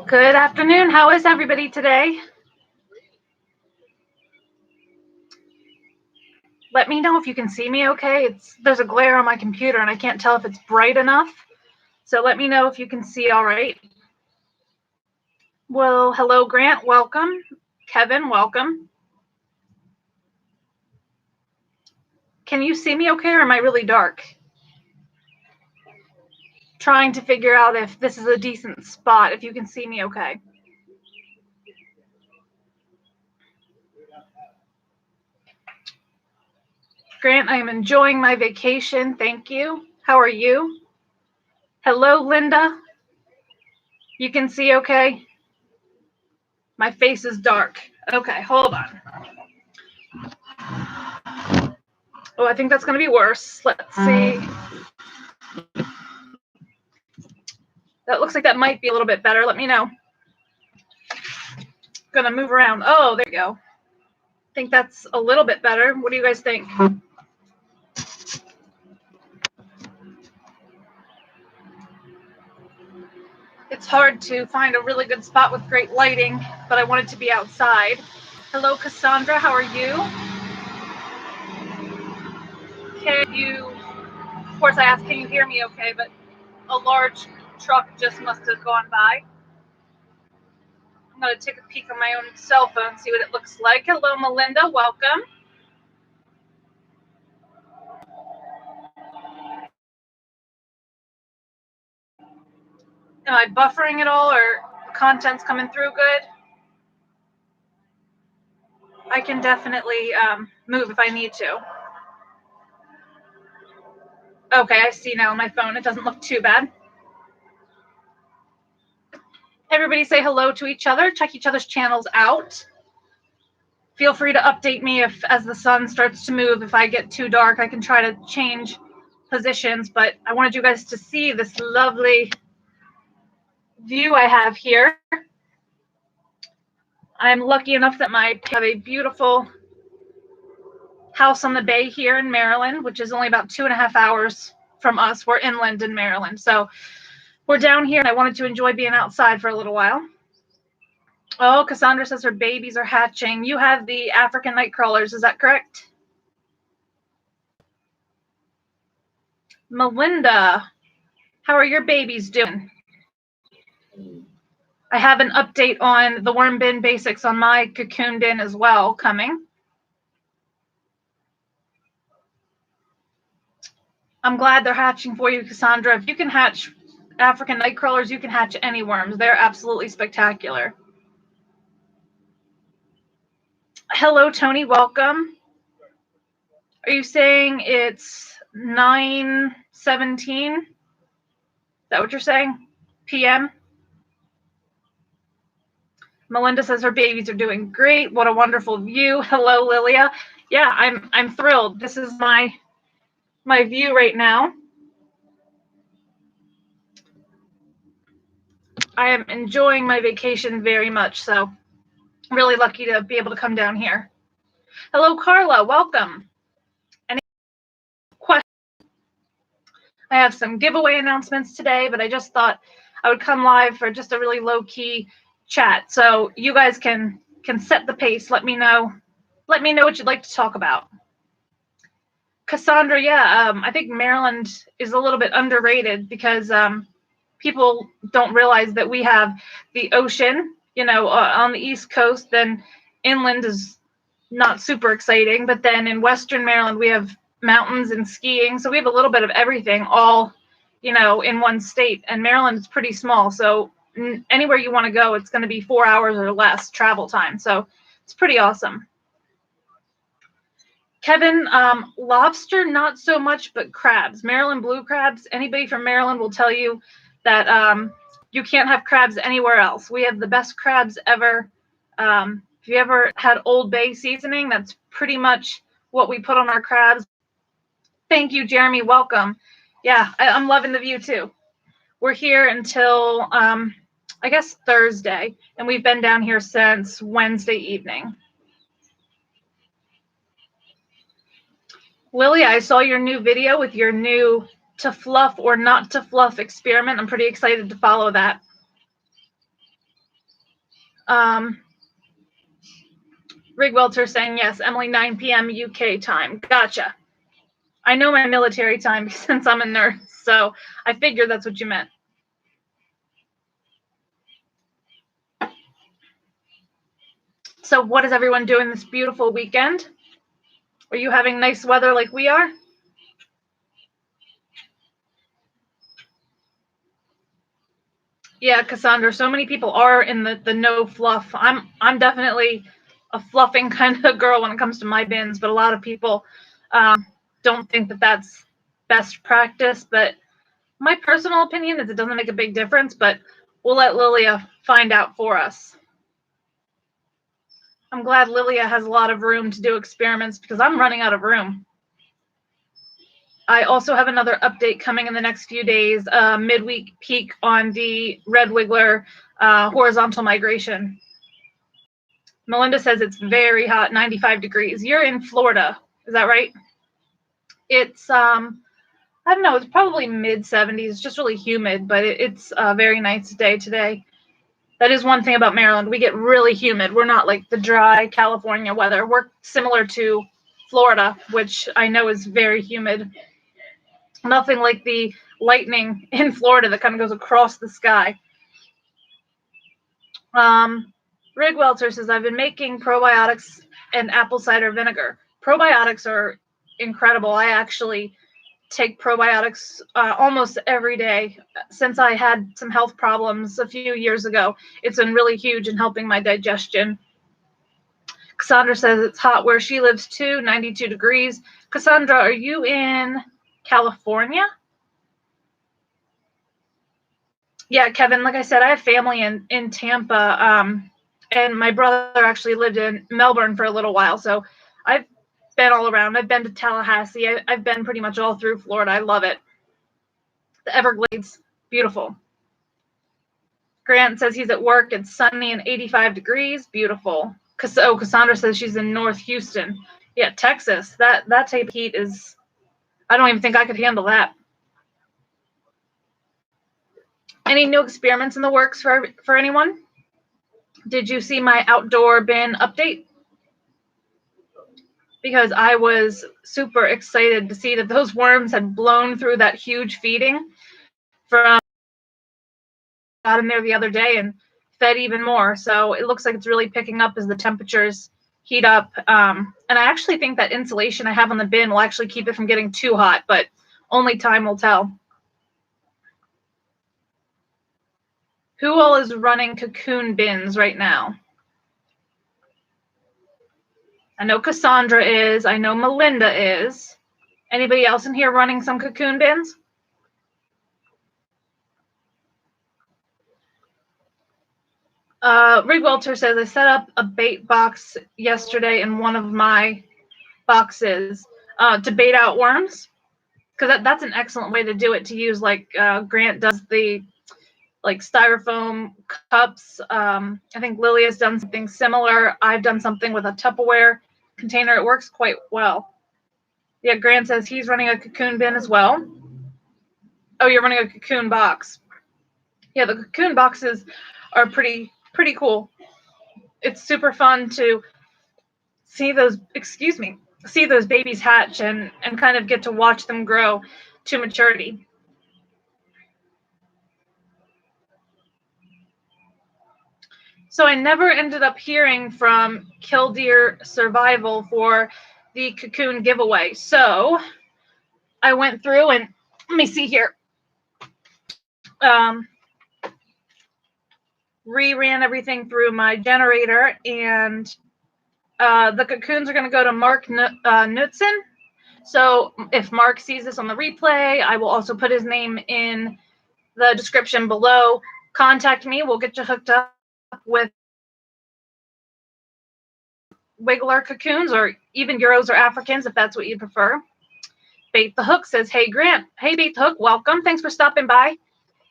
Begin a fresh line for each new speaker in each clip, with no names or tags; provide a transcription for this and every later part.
Good afternoon. How is everybody today? Let me know if you can see me okay. There's a glare on my computer and I can't tell if it's bright enough. So let me know if you can see all right. Well, hello, Grant. Welcome. Kevin, welcome. Can you see me okay or am I really dark? Trying to figure out if this is a decent spot, if you can see me okay. Grant, I am enjoying my vacation. Thank you. How are you? Hello, Linda. You can see okay? My face is dark. Okay, hold on. Oh, I think that's going to be worse. Let's see. That looks like that might be a little bit better. Let me know. Gonna move around. Oh, there you go. I think that's a little bit better. What do you guys think? It's hard to find a really good spot with great lighting, but I wanted to be outside. Hello, Cassandra. How are you? Can you, of course I asked, can you hear me okay? But a large truck just must have gone by. I'm going to take a peek on my own cell phone, see what it looks like. Hello, Melinda. Welcome. Am I buffering at all or content's coming through good? I can definitely move if I need to. Okay, I see now on my phone. It doesn't look too bad. Everybody say hello to each other. Check each other's channels out. Feel free to update me if, as the sun starts to move, if I get too dark, I can try to change positions. But I wanted you guys to see this lovely view I have here. I'm lucky enough that I have a beautiful house on the bay here in Maryland, which is only about 2.5 hours from us. We're inland in Maryland. So we're down here and I wanted to enjoy being outside for a little while. Oh, Cassandra says her babies are hatching. You have the African night crawlers, is that correct? Melinda, how are your babies doing? I have an update on the worm bin basics on my cocoon bin as well coming. I'm glad they're hatching for you, Cassandra. If you can hatch African night crawlers, you can hatch any worms. They're absolutely spectacular. Hello, Tony. Welcome. Are you saying it's 9:17? Is that what you're saying? PM? Melinda says her babies are doing great. What a wonderful view. Hello, Lilia. Yeah, I'm thrilled. This is my view right now. I am enjoying my vacation very much, so really lucky to be able to come down here. Hello, Carla. Welcome. Any questions? I have some giveaway announcements today, but I just thought I would come live for just a really low-key chat. So you guys can set the pace. Let me know what you'd like to talk about. Cassandra, yeah, I think Maryland is a little bit underrated because people don't realize that we have the ocean, on the East Coast. Then inland is not super exciting, but then in Western Maryland we have mountains and skiing, so we have a little bit of everything all, in one state. And Maryland is pretty small, so anywhere you want to go, it's going to be 4 hours or less travel time. So it's pretty awesome. Kevin, lobster, not so much, but crabs, Maryland blue crabs. Anybody from Maryland will tell you that you can't have crabs anywhere else. We have the best crabs ever. If you ever had Old Bay seasoning, that's pretty much what we put on our crabs. Thank you, Jeremy. Welcome. Yeah, I'm loving the view too. We're here until, I guess, Thursday, and we've been down here since Wednesday evening. Lily, I saw your new video with your new to fluff or not to fluff experiment. I'm pretty excited to follow that. Rig Welter saying, yes, Emily, 9 p.m. UK time. Gotcha. I know my military time since I'm a nurse, so I figured that's what you meant. So what is everyone doing this beautiful weekend? Are you having nice weather like we are? Yeah, Cassandra, so many people are in the no fluff. I'm definitely a fluffing kind of girl when it comes to my bins, but a lot of people don't think that that's best practice. But my personal opinion is it doesn't make a big difference, but we'll let Lilia find out for us. I'm glad Lilia has a lot of room to do experiments because I'm running out of room. I also have another update coming in the next few days, midweek peak on the red wiggler horizontal migration. Melinda says it's very hot, 95 degrees. You're in Florida, is that right? It's, I don't know, it's probably mid 70s, just really humid, but it's a very nice day today. That is one thing about Maryland. We get really humid. We're not like the dry California weather. We're similar to Florida, which I know is very humid. Nothing like the lightning in Florida that kind of goes across the sky. Rig Welter says, I've been making probiotics and apple cider vinegar. Probiotics are incredible. I actually take probiotics almost every day since I had some health problems a few years ago. It's been really huge in helping my digestion. Cassandra says it's hot where she lives too, 92 degrees. Cassandra, are you in California? Yeah, Kevin, like I said, I have family in Tampa, and my brother actually lived in Melbourne for a little while, so I've been all around. I've been to Tallahassee. I've been pretty much all through Florida. I love it. The Everglades, beautiful. Grant says he's at work. It's sunny and 85 degrees. Beautiful. Cassandra says she's in North Houston. Yeah, Texas. That type of heat is, I don't even think I could handle that. Any new experiments in the works for anyone? Did you see my outdoor bin update? Because I was super excited to see that those worms had blown through that huge feeding from got in there the other day and fed even more. So it looks like it's really picking up as the temperatures heat up. And I actually think that insulation I have on the bin will actually keep it from getting too hot, but only time will tell. Who all is running cocoon bins right now? I know Cassandra is. I know Melinda is. Anybody else in here running some cocoon bins? Rig Welter says, I set up a bait box yesterday in one of my boxes to bait out worms. Because that's an excellent way to do it, to use like Grant does the like styrofoam cups. I think Lily has done something similar. I've done something with a Tupperware container. It works quite well. Yeah, Grant says he's running a cocoon bin as well. Oh, you're running a cocoon box. Yeah, the cocoon boxes are pretty cool. It's super fun to see those, see those babies hatch and kind of get to watch them grow to maturity. So I never ended up hearing from Killdeer Survival for the cocoon giveaway. So I went through and let me see here. Reran everything through my generator, and the cocoons are going to go to Mark Knudsen. So if Mark sees this on the replay, I will also put his name in the description below. Contact me. We'll get you hooked up with Wiggler cocoons, or even Euros or Africans, if that's what you prefer. Bait the Hook says, hey, Grant. Hey, Bait the Hook. Welcome. Thanks for stopping by.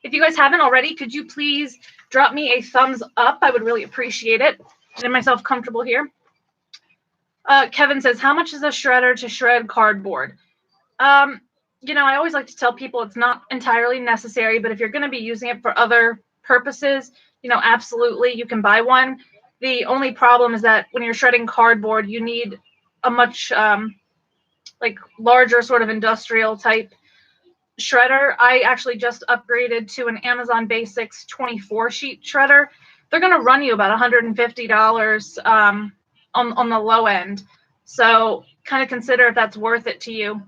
If you guys haven't already, could you please drop me a thumbs up? I would really appreciate it. Getting myself comfortable here. Kevin says, how much is a shredder to shred cardboard? You know, I always like to tell people it's not entirely necessary, but if you're going to be using it for other purposes, absolutely, you can buy one. The only problem is that when you're shredding cardboard, you need a much larger sort of industrial type shredder. I actually just upgraded to an Amazon Basics 24 sheet shredder. They're going to run you about $150 on the low end. So kind of consider if that's worth it to you.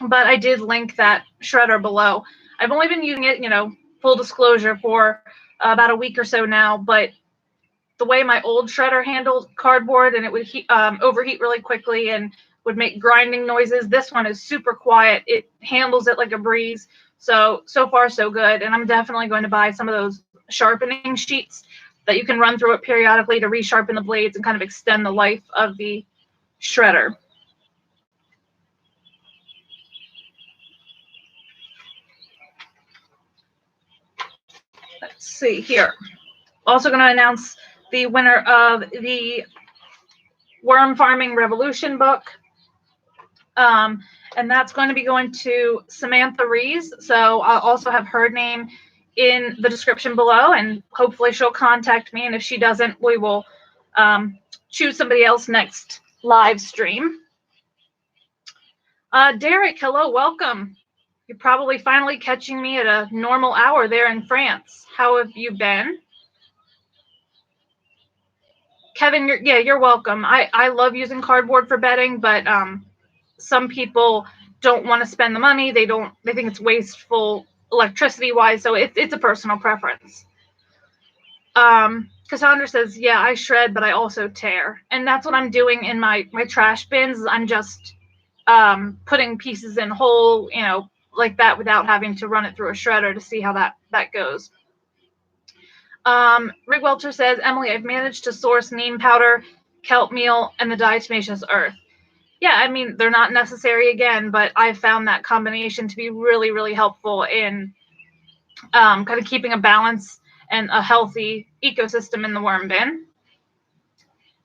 But I did link that shredder below. I've only been using it, full disclosure, for about a week or so now. But the way my old shredder handled cardboard, and it would overheat really quickly and would make grinding noises, this one is super quiet. It handles it like a breeze. So far, so good. And I'm definitely going to buy some of those sharpening sheets that you can run through it periodically to resharpen the blades and kind of extend the life of the shredder. Let's see here. Also going to announce the winner of the Worm Farming Revolution book. And that's going to be going to Samantha Rees. So I'll also have her name in the description below, and hopefully she'll contact me. And if she doesn't, we will choose somebody else next live stream. Derek, hello, welcome. You're probably finally catching me at a normal hour there in France. How have you been? Kevin, you're welcome. I love using cardboard for bedding, but some people don't want to spend the money. They think it's wasteful electricity wise. So it's a personal preference. Cassandra says, yeah, I shred, but I also tear. And that's what I'm doing in my trash bins. I'm just putting pieces in whole, like that, without having to run it through a shredder to see how that goes. Rick Welcher says, Emily, I've managed to source neem powder, kelp meal, and the diatomaceous earth. Yeah, I mean, they're not necessary again, but I found that combination to be really, really helpful in kind of keeping a balance and a healthy ecosystem in the worm bin.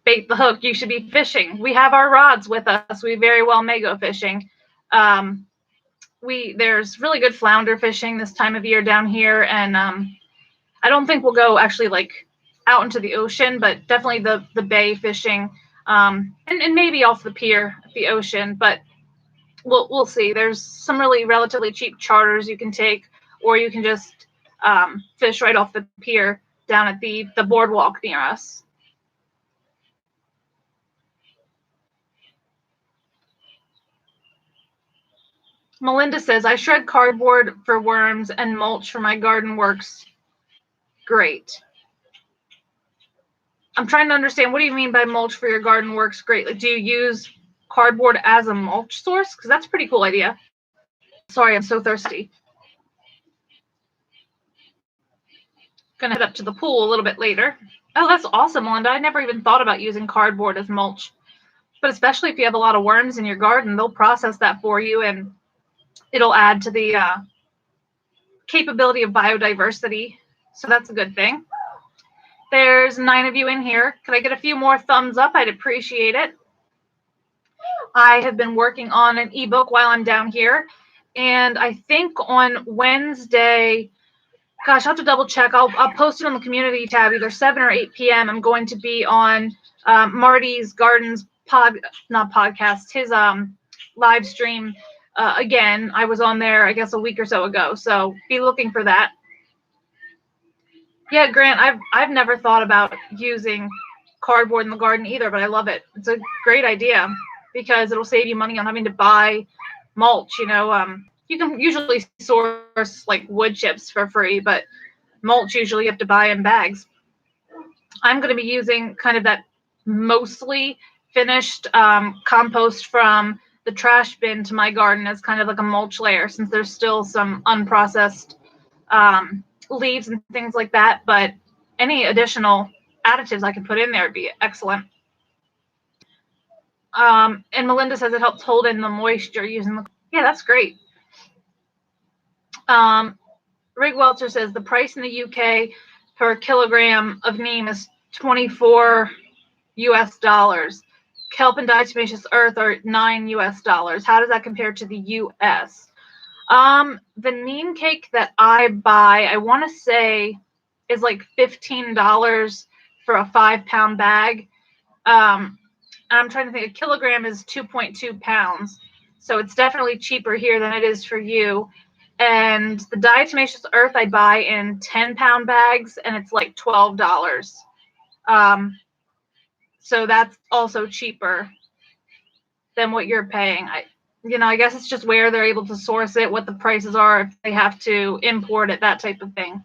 Bait the hook, you should be fishing. We have our rods with us. We very well may go fishing. There's really good flounder fishing this time of year down here, and I don't think we'll go actually out into the ocean, but definitely the bay fishing, and maybe off the pier at the ocean, but we'll see. There's some really relatively cheap charters you can take, or you can just fish right off the pier down at the boardwalk near us. Melinda says, I shred cardboard for worms and mulch for my garden works. Great. I'm trying to understand, what do you mean by mulch for your garden works great? Like, do you use cardboard as a mulch source? Because that's a pretty cool idea. Sorry, I'm so thirsty. Gonna head up to the pool a little bit later. Oh, that's awesome, Melinda. I never even thought about using cardboard as mulch. But especially if you have a lot of worms in your garden, they'll process that for you, and it'll add to the capability of biodiversity. So that's a good thing. There's 9 of you in here. Could I get a few more thumbs up? I'd appreciate it. I have been working on an ebook while I'm down here. And I think on Wednesday, gosh, I'll have to double check. I'll post it on the community tab, either 7 or 8 p.m. I'm going to be on Marty's Gardens his live stream. Again, I was on there, I guess, a week or so ago. So be looking for that. Yeah, Grant, I've never thought about using cardboard in the garden either, but I love it. It's a great idea because it'll save you money on having to buy mulch. You can usually source wood chips for free, but mulch usually you have to buy in bags. I'm going to be using kind of that mostly finished compost from the trash bin to my garden as kind of like a mulch layer, since there's still some unprocessed leaves and things like that, but any additional additives I can put in there would be excellent. And Melinda says it helps hold in the moisture using yeah, that's great. Rig Welcher says the price in the UK per kilogram of neem is $24 US. Kelp and diatomaceous earth are $9 US. How does that compare to the US? The neem cake that I buy, I want to say is like $15 for a 5-pound bag. I'm trying to think, a kilogram is 2.2 pounds. So it's definitely cheaper here than it is for you. And the diatomaceous earth I buy in 10-pound bags, and it's like $12. So that's also cheaper than what you're paying. I guess it's just where they're able to source it, what the prices are, if they have to import it, that type of thing.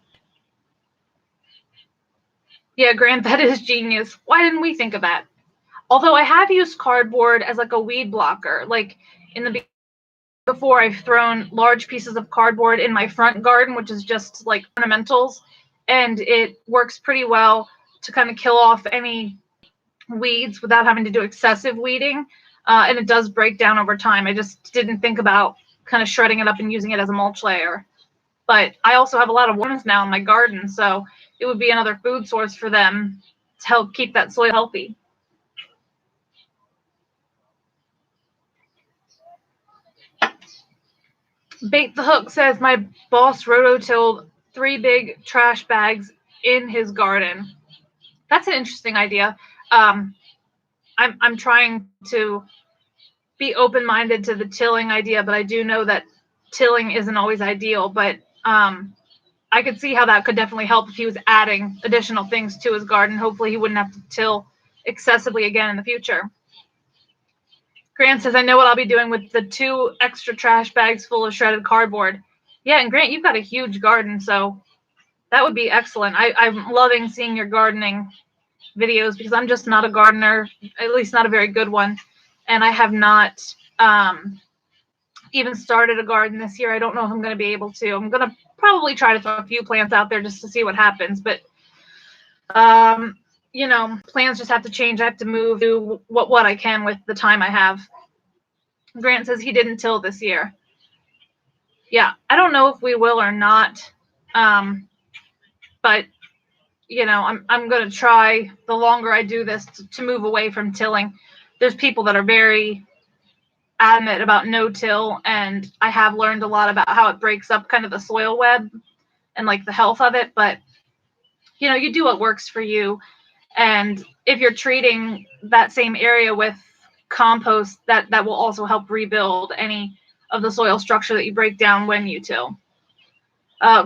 Yeah, Grant, that is genius. Why didn't we think of that? Although I have used cardboard as like a weed blocker. Like in the before, I've thrown large pieces of cardboard in my front garden, which is just like ornamentals, and it works pretty well to kind of kill off any weeds without having to do excessive weeding. And it does break down over time. I just didn't think about kind of shredding it up and using it as a mulch layer. But I also have a lot of worms now in my garden, so it would be another food source for them to help keep that soil healthy. Bait the Hook says, my boss rototilled 3 big trash bags in his garden. That's an interesting idea. I'm trying to be open-minded to the tilling idea, but I do know that tilling isn't always ideal. But I could see how that could definitely help if he was adding additional things to his garden. Hopefully he wouldn't have to till excessively again in the future. Grant says, I know what I'll be doing with the 2 extra trash bags full of shredded cardboard. Yeah, and Grant, you've got a huge garden, so that would be excellent. I'm loving seeing your gardening videos because I'm just not a gardener, at least not a very good one. And I have not even started a garden this year. I don't know if I'm going to be able to. I'm going to probably try to throw a few plants out there just to see what happens. But, plans just have to change. I have to move, do what I can with the time I have. Grant says he didn't till this year. Yeah, I don't know if we will or not. But, I'm going to try, the longer I do this, to move away from tilling. There's people that are very adamant about no-till, and I have learned a lot about how it breaks up kind of the soil web and like the health of it. But, you do what works for you. And if you're treating that same area with compost, that will also help rebuild any of the soil structure that you break down when you till.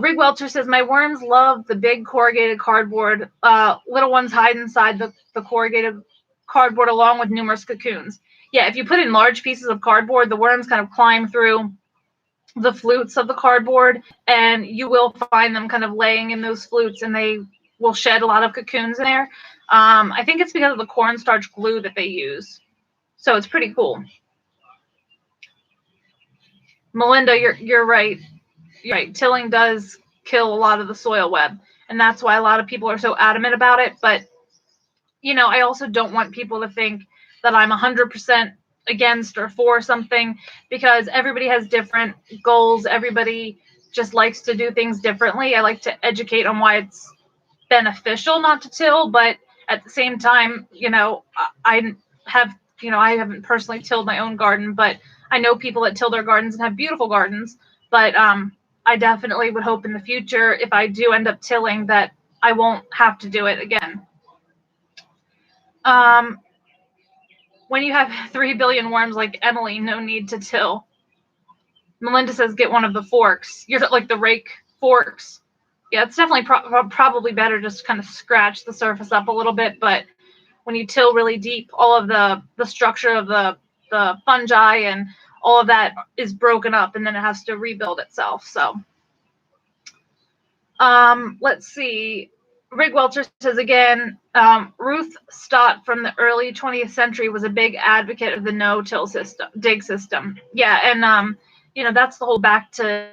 Rig Welcher says, my worms love the big corrugated cardboard. Little ones hide inside the corrugated cardboard along with numerous cocoons. Yeah, if you put in large pieces of cardboard, the worms kind of climb through the flutes of the cardboard, and you will find them kind of laying in those flutes, and they will shed a lot of cocoons in there. I think it's because of the cornstarch glue that they use. So it's pretty cool. Melinda, you're right. You're right. Tilling does kill a lot of the soil web, and that's why a lot of people are so adamant about it. But, I also don't want people to think that I'm 100% against or for something, because everybody has different goals. Everybody just likes to do things differently. I like to educate on why it's beneficial not to till, but at the same time, I haven't personally tilled my own garden, but I know people that till their gardens and have beautiful gardens. But I definitely would hope in the future, if I do end up tilling, that I won't have to do it again. When you have 3 billion worms like Emily, no need to till. Melinda says, get one of the forks. You're like the rake forks. Yeah, it's definitely probably better just to kind of scratch the surface up a little bit. But when you till really deep, all of the structure of the fungi and all of that is broken up, and then it has to rebuild itself. So let's see. Rig Welcher says again, Ruth Stott from the early 20th century was a big advocate of the no-till system, dig system. Yeah, and that's the whole back to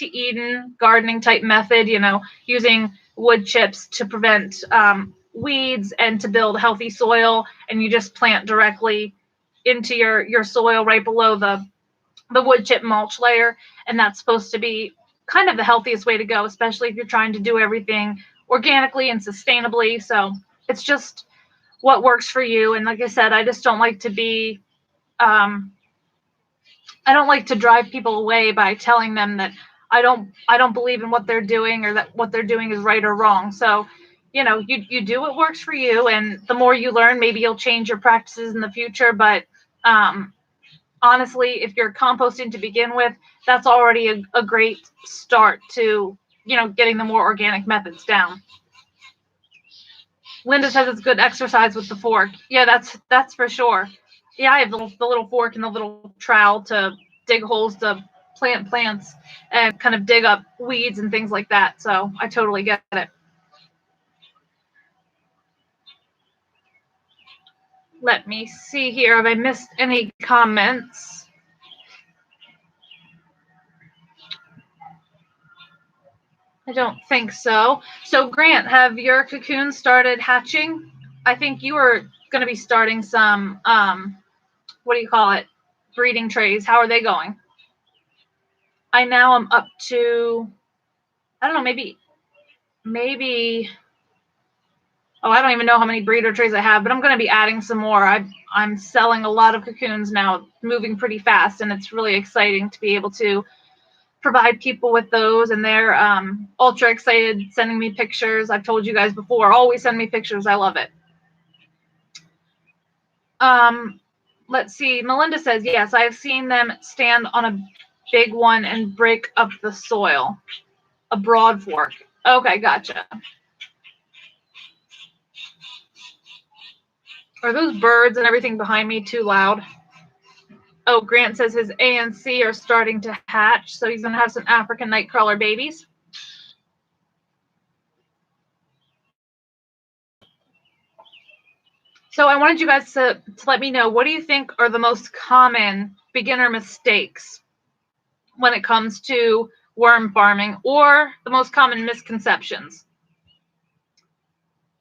Eden gardening type method. Using wood chips to prevent weeds and to build healthy soil, and you just plant directly into your soil right below the wood chip mulch layer, and that's supposed to be kind of the healthiest way to go, especially if you're trying to do everything organically and sustainably. So it's just what works for you. And like I said, I just don't like to be I don't like to drive people away by telling them that I don't believe in what they're doing, or that what they're doing is right or wrong. So, you do what works for you, and the more you learn, maybe you'll change your practices in the future. But honestly, if you're composting to begin with, that's already a great start to, getting the more organic methods down. Linda says it's good exercise with the fork. Yeah, that's for sure. Yeah, I have the little fork and the little trowel to dig holes to plant plants and kind of dig up weeds and things like that. So I totally get it. Let me see here. Have I missed any comments? I don't think so. So Grant, have your cocoons started hatching? I think you were going to be starting some, what do you call it? Breeding trays. How are they going? I now am up to, I don't know, maybe, oh, I don't even know how many breeder trays I have, but I'm going to be adding some more. I'm selling a lot of cocoons now, moving pretty fast, and it's really exciting to be able to provide people with those, and they're ultra excited, sending me pictures. I've told you guys before, always send me pictures. I love it. Let's see. Melinda says, yes, I've seen them stand on a big one and break up the soil. A broad fork. Okay, gotcha. Are those birds and everything behind me too loud? Oh, Grant says his A and C are starting to hatch, so he's going to have some African nightcrawler babies. So I wanted you guys to let me know, what do you think are the most common beginner mistakes when it comes to worm farming, or the most common misconceptions?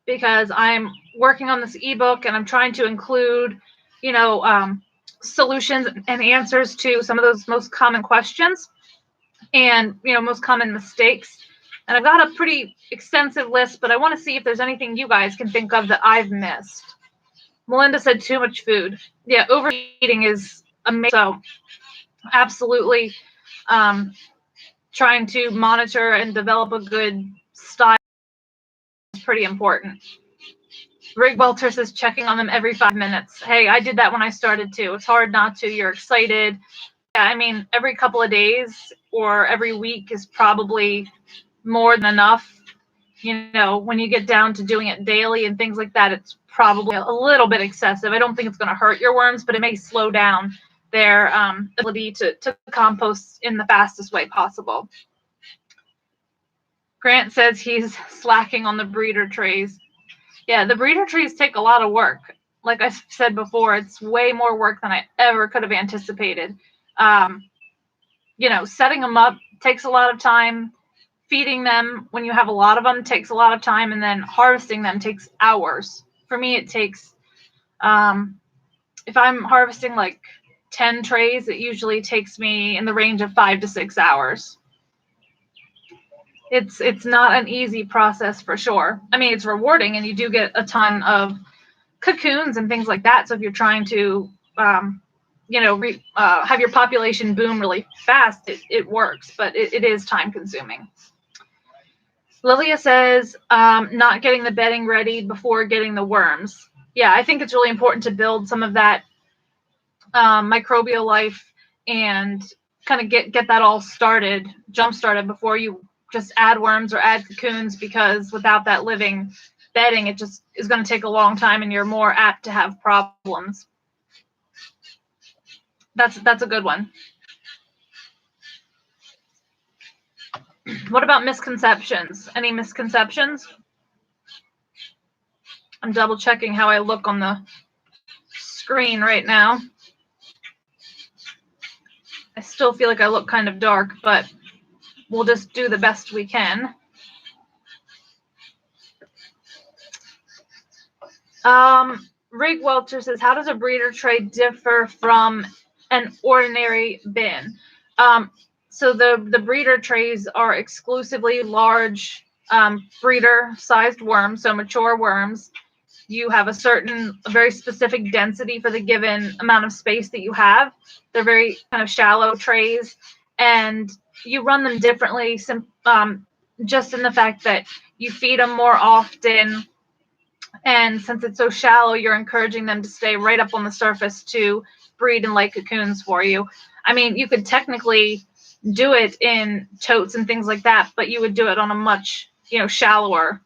Because I'm working on this ebook and I'm trying to include, solutions and answers to some of those most common questions and, most common mistakes. And I've got a pretty extensive list, but I want to see if there's anything you guys can think of that I've missed. Melinda said too much food. Yeah, overeating is amazing. So absolutely trying to monitor and develop a good style is pretty important. Rig Welter says checking on them every 5 minutes. Hey, I did that when I started too. It's hard not to. You're excited. Yeah, I mean, every couple of days or every week is probably more than enough. When you get down to doing it daily and things like that, it's probably a little bit excessive. I don't think it's going to hurt your worms, but it may slow down their ability to compost in the fastest way possible. Grant says he's slacking on the breeder trays. Yeah, the breeder trays take a lot of work. Like I said before, it's way more work than I ever could have anticipated. Setting them up takes a lot of time. Feeding them when you have a lot of them takes a lot of time, and then harvesting them takes hours. For me, it takes, if I'm harvesting like 10 trays, it usually takes me in the range of 5 to 6 hours. It's not an easy process for sure. I mean, it's rewarding, and you do get a ton of cocoons and things like that. So if you're trying to, have your population boom really fast, it works, but it is time consuming. Lilia says, not getting the bedding ready before getting the worms. Yeah, I think it's really important to build some of that microbial life and kind of get that all started, jump started, before you just add worms or add cocoons, because without that living bedding, it just is going to take a long time and you're more apt to have problems. That's a good one. What about misconceptions? Any misconceptions? I'm double checking how I look on the screen right now. I still feel like I look kind of dark, but we'll just do the best we can. Rig Welcher says, how does a breeder tray differ from an ordinary bin? So the breeder trays are exclusively large breeder-sized worms, so mature worms. You have a very specific density for the given amount of space that you have. They're very kind of shallow trays, and you run them differently, just in the fact that you feed them more often. And since it's so shallow, you're encouraging them to stay right up on the surface to breed and lay cocoons for you. I mean, you could technically do it in totes and things like that, but you would do it on a much, shallower,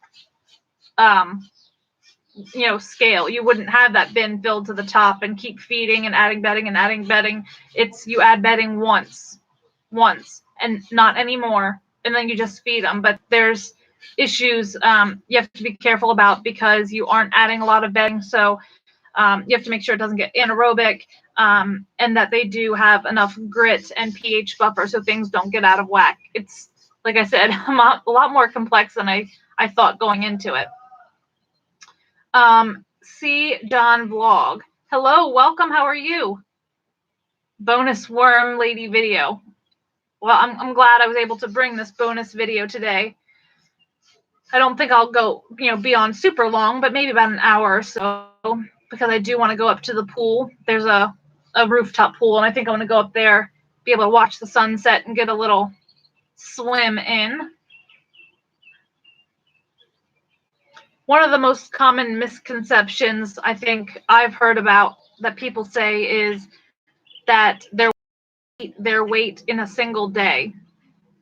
scale. You wouldn't have that bin filled to the top and keep feeding and adding bedding and adding bedding. It's you add bedding once, and not anymore, and then you just feed them. But there's issues you have to be careful about because you aren't adding a lot of bedding, so you have to make sure it doesn't get anaerobic, and that they do have enough grit and pH buffer so things don't get out of whack. It's, like I said, a lot more complex than I thought going into it. See John Vlog. Hello, welcome. How are you? Bonus worm lady video. Well, I'm glad I was able to bring this bonus video today. I don't think I'll go, be on super long, but maybe about an hour or so, because I do want to go up to the pool. There's a rooftop pool, and I think I want to go up there, be able to watch the sunset and get a little swim in. One of the most common misconceptions I think I've heard about that people say is that their weight in a single day.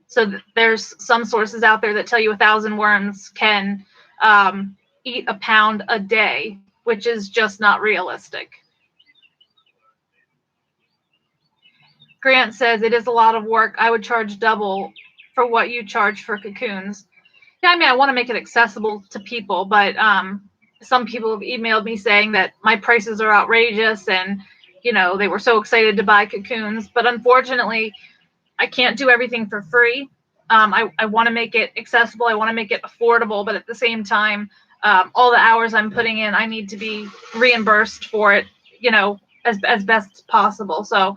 So there's some sources out there that tell you 1,000 worms can eat a pound a day, which is just not realistic. Grant says it is a lot of work. I would charge double for what you charge for cocoons. Yeah, I mean, I want to make it accessible to people, but some people have emailed me saying that my prices are outrageous and, they were so excited to buy cocoons. But unfortunately, I can't do everything for free. I want to make it accessible. I want to make it affordable, but at the same time, all the hours I'm putting in, I need to be reimbursed for it, as best possible. So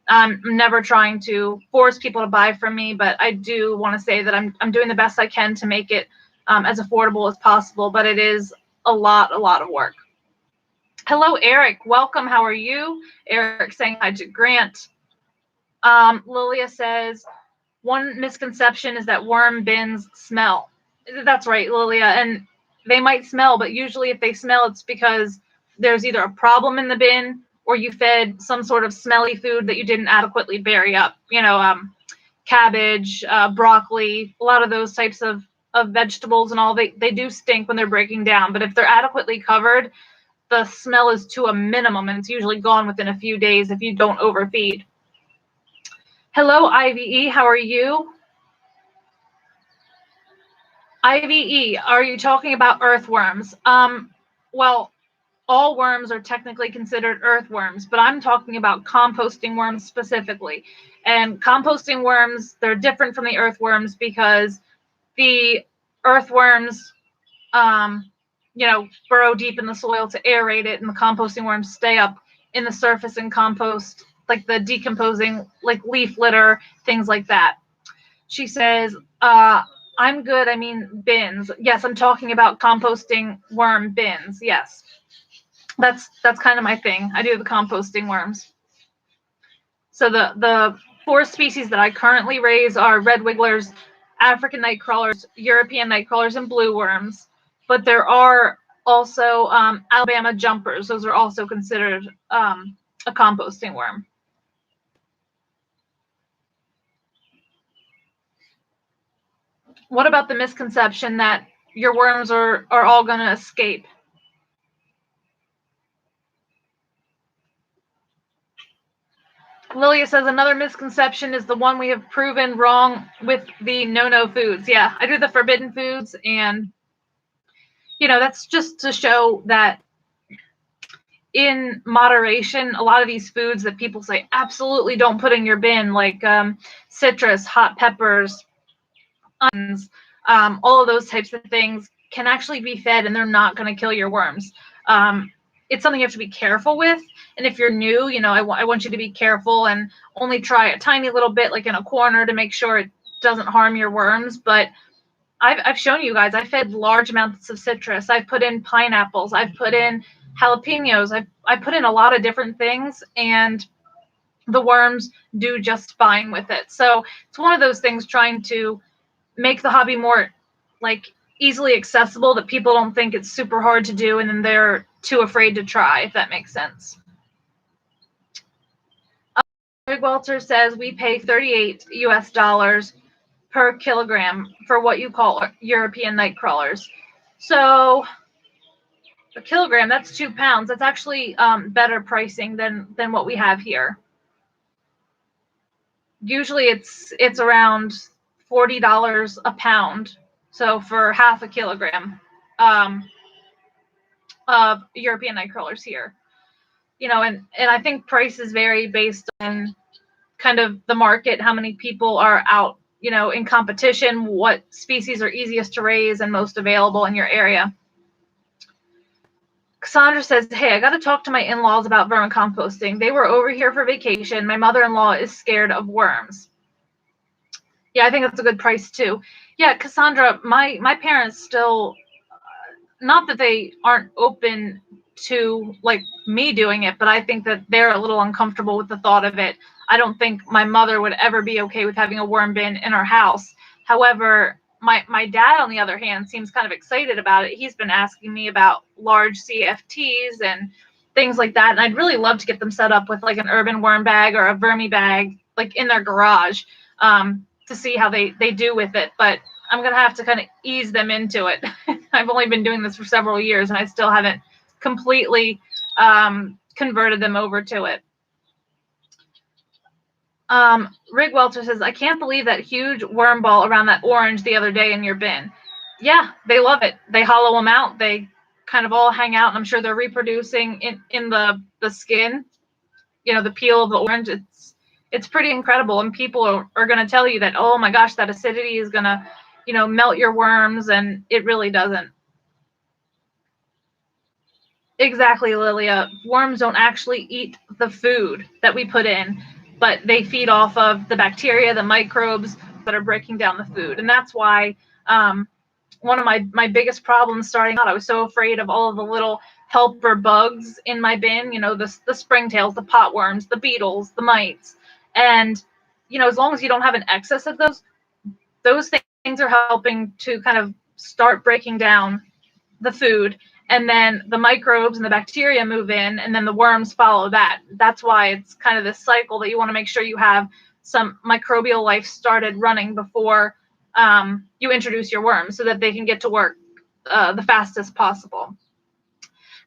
I'm never trying to force people to buy from me, but I do want to say that I'm doing the best I can to make it as affordable as possible, but it is a lot of work. Hello, Eric. Welcome. How are you? Eric saying hi to Grant. Lilia says, one misconception is that worm bins smell. That's right, Lilia. And they might smell, but usually if they smell, it's because there's either a problem in the bin or you fed some sort of smelly food that you didn't adequately bury up. Cabbage, broccoli, a lot of those types of vegetables and all, they do stink when they're breaking down. But if they're adequately covered, the smell is to a minimum, and it's usually gone within a few days if you don't overfeed. Hello, IVE. How are you? IVE, are you talking about earthworms? Well, all worms are technically considered earthworms, but I'm talking about composting worms specifically. And composting worms, they're different from the earthworms because the earthworms, burrow deep in the soil to aerate it, and the composting worms stay up in the surface and compost, like the decomposing, like leaf litter, things like that. She says, I'm good. I mean, bins. Yes, I'm talking about composting worm bins. Yes, that's kind of my thing. I do the composting worms. So the 4 species that I currently raise are red wigglers, African night crawlers, European night crawlers, and blue worms. But there are also Alabama jumpers. Those are also considered a composting worm. What about the misconception that your worms are all going to escape? Lilia says another misconception is the one we have proven wrong with the no-no foods. Yeah, I do the forbidden foods, and that's just to show that in moderation, a lot of these foods that people say absolutely don't put in your bin, like citrus, hot peppers, onions, all of those types of things can actually be fed, and they're not going to kill your worms. It's something you have to be careful with. And if you're new, I want you to be careful and only try a tiny little bit, like in a corner, to make sure it doesn't harm your worms. But I've shown you guys, I fed large amounts of citrus. I've put in pineapples. I've put in jalapenos. I put in a lot of different things, and the worms do just fine with it. So it's one of those things, trying to make the hobby more like easily accessible, that people don't think it's super hard to do and then they're too afraid to try, if that makes sense. Greg Welter says we pay $38 US per kilogram for what you call European night crawlers. So a kilogram, that's 2 pounds. That's actually better pricing than what we have here. Usually it's around $40 a pound. So for half a kilogram of European night crawlers here, you know, and I think prices vary based on kind of the market, how many people are out, you know, in competition, what species are easiest to raise and most available in your area. Cassandra says, hey, I got to talk to my in-laws about vermicomposting. They were over here for vacation. My mother-in-law is scared of worms. Yeah, I think that's a good price too. Yeah, Cassandra, my parents still, not that they aren't open to like me doing it, but I think that they're a little uncomfortable with the thought of it. I don't think my mother would ever be okay with having a worm bin in our house. However, my dad, on the other hand, seems kind of excited about it. He's been asking me about large CFTs and things like that. And I'd really love to get them set up with like an urban worm bag or a vermi bag, like in their garage, to see how they do with it. But I'm going to have to kind of ease them into it. I've only been doing this for several years and I still haven't completely converted them over to it. Rig Welter says, I can't believe that huge worm ball around that orange the other day in your bin. Yeah, they love it. They hollow them out. They kind of all hang out, and I'm sure they're reproducing in the skin, you know, the peel of the orange. It's pretty incredible. And people are going to tell you that, oh my gosh, that acidity is going to, you know, melt your worms, and it really doesn't. Exactly, Lilia. Worms don't actually eat the food that we put in, but they feed off of the bacteria, the microbes that are breaking down the food. And that's why one of my biggest problems starting out, I was so afraid of all of the little helper bugs in my bin, you know, the springtails, the potworms, the beetles, the mites. And, you know, as long as you don't have an excess of those things are helping to kind of start breaking down the food. And then the microbes and the bacteria move in, and then the worms follow that. That's why it's kind of this cycle that you want to make sure you have some microbial life started running before you introduce your worms, so that they can get to work the fastest possible.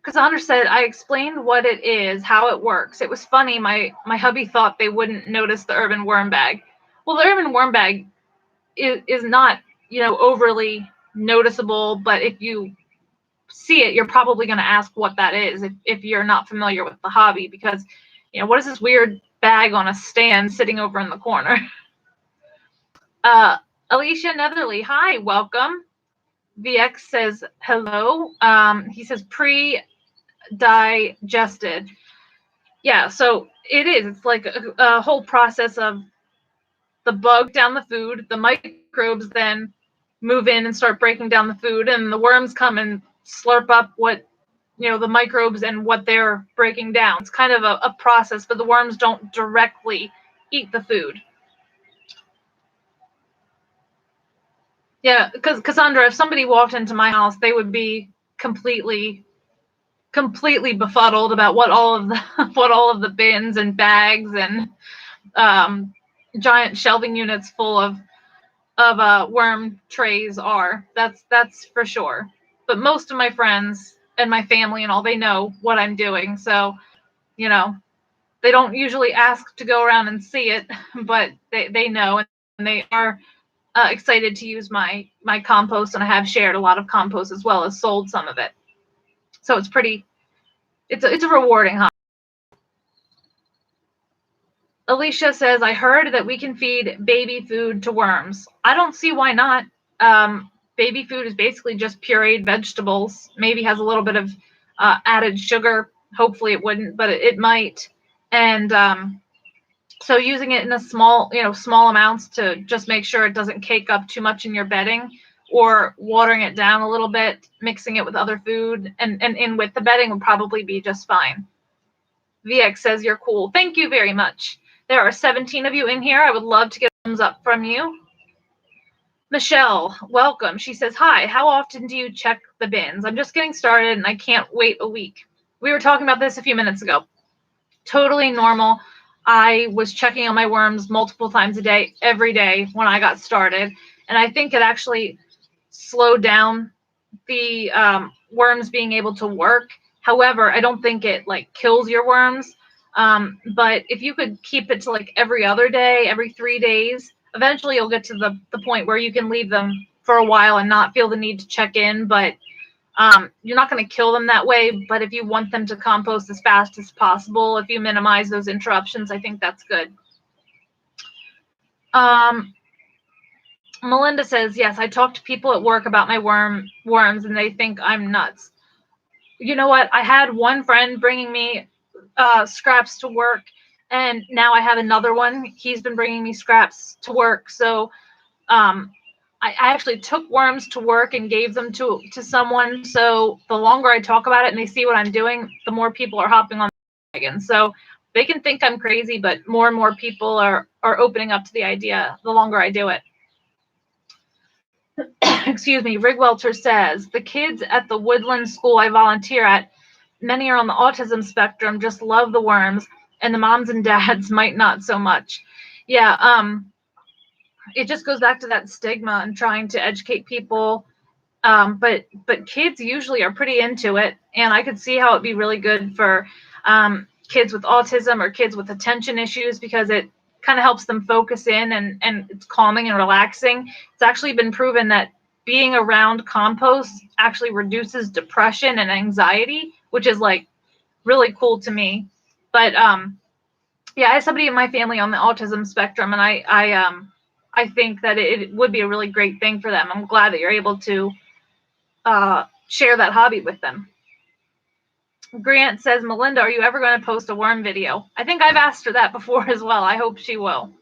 Cassandra said, I explained what it is, how it works. It was funny. My hubby thought they wouldn't notice the urban worm bag. Well, the urban worm bag is not, you know, overly noticeable, but if you see it, you're probably going to ask what that is if you're not familiar with the hobby, because, you know, what is this weird bag on a stand sitting over in the corner? Alicia Netherly, hi, welcome. VX says hello. He says pre-digested. Yeah, so it is. It's like a whole process of the bug down the food, the microbes then move in and start breaking down the food, and the worms come and slurp up what, you know, the microbes and what they're breaking down. It's kind of a process, but the worms don't directly eat the food. Yeah, because Cassandra, if somebody walked into my house, they would be completely befuddled about what all of the bins and bags and giant shelving units full of worm trays are. That's for sure. But most of my friends and my family and all, they know what I'm doing. So, you know, they don't usually ask to go around and see it, but they know, and they are excited to use my compost, and I have shared a lot of compost as well as sold some of it. So it's a rewarding hobby. Alicia says, I heard that we can feed baby food to worms. I don't see why not. Baby food is basically just pureed vegetables, maybe has a little bit of added sugar. Hopefully it wouldn't, but it might. And so using it in a small amounts to just make sure it doesn't cake up too much in your bedding, or watering it down a little bit, mixing it with other food and in with the bedding would probably be just fine. VX says, you're cool. Thank you very much. There are 17 of you in here. I would love to get a thumbs up from you. Michelle, welcome. She says, hi, how often do you check the bins? I'm just getting started and I can't wait a week. We were talking about this a few minutes ago. Totally normal. I was checking on my worms multiple times a day, every day when I got started. And I think it actually slowed down the worms being able to work. However, I don't think it like kills your worms. But if you could keep it to like every other day, every 3 days, eventually you'll get to the point where you can leave them for a while and not feel the need to check in. But you're not going to kill them that way. But if you want them to compost as fast as possible, if you minimize those interruptions, I think that's good. Melinda says, yes, I talk to people at work about my worms and they think I'm nuts. You know what? I had one friend bringing me scraps to work, and now I have another one. He's been bringing me scraps to work. So I actually took worms to work and gave them to someone. So the longer I talk about it and they see what I'm doing, the more people are hopping on the wagon. So they can think I'm crazy, but more and more people are opening up to the idea the longer I do it. Excuse me. Rig Welter says, the kids at the Woodland school I volunteer at, many are on the autism spectrum, just love the worms, and the moms and dads might not so much. Yeah, it just goes back to that stigma and trying to educate people. But kids usually are pretty into it, and I could see how it'd be really good for kids with autism or kids with attention issues, because it kind of helps them focus in and it's calming and relaxing. It's actually been proven that being around compost actually reduces depression and anxiety, which is like really cool to me. But yeah, I have somebody in my family on the autism spectrum, and I think that it would be a really great thing for them. I'm glad that you're able to share that hobby with them. Grant says, Melinda, are you ever going to post a worm video? I think I've asked her that before as well. I hope she will.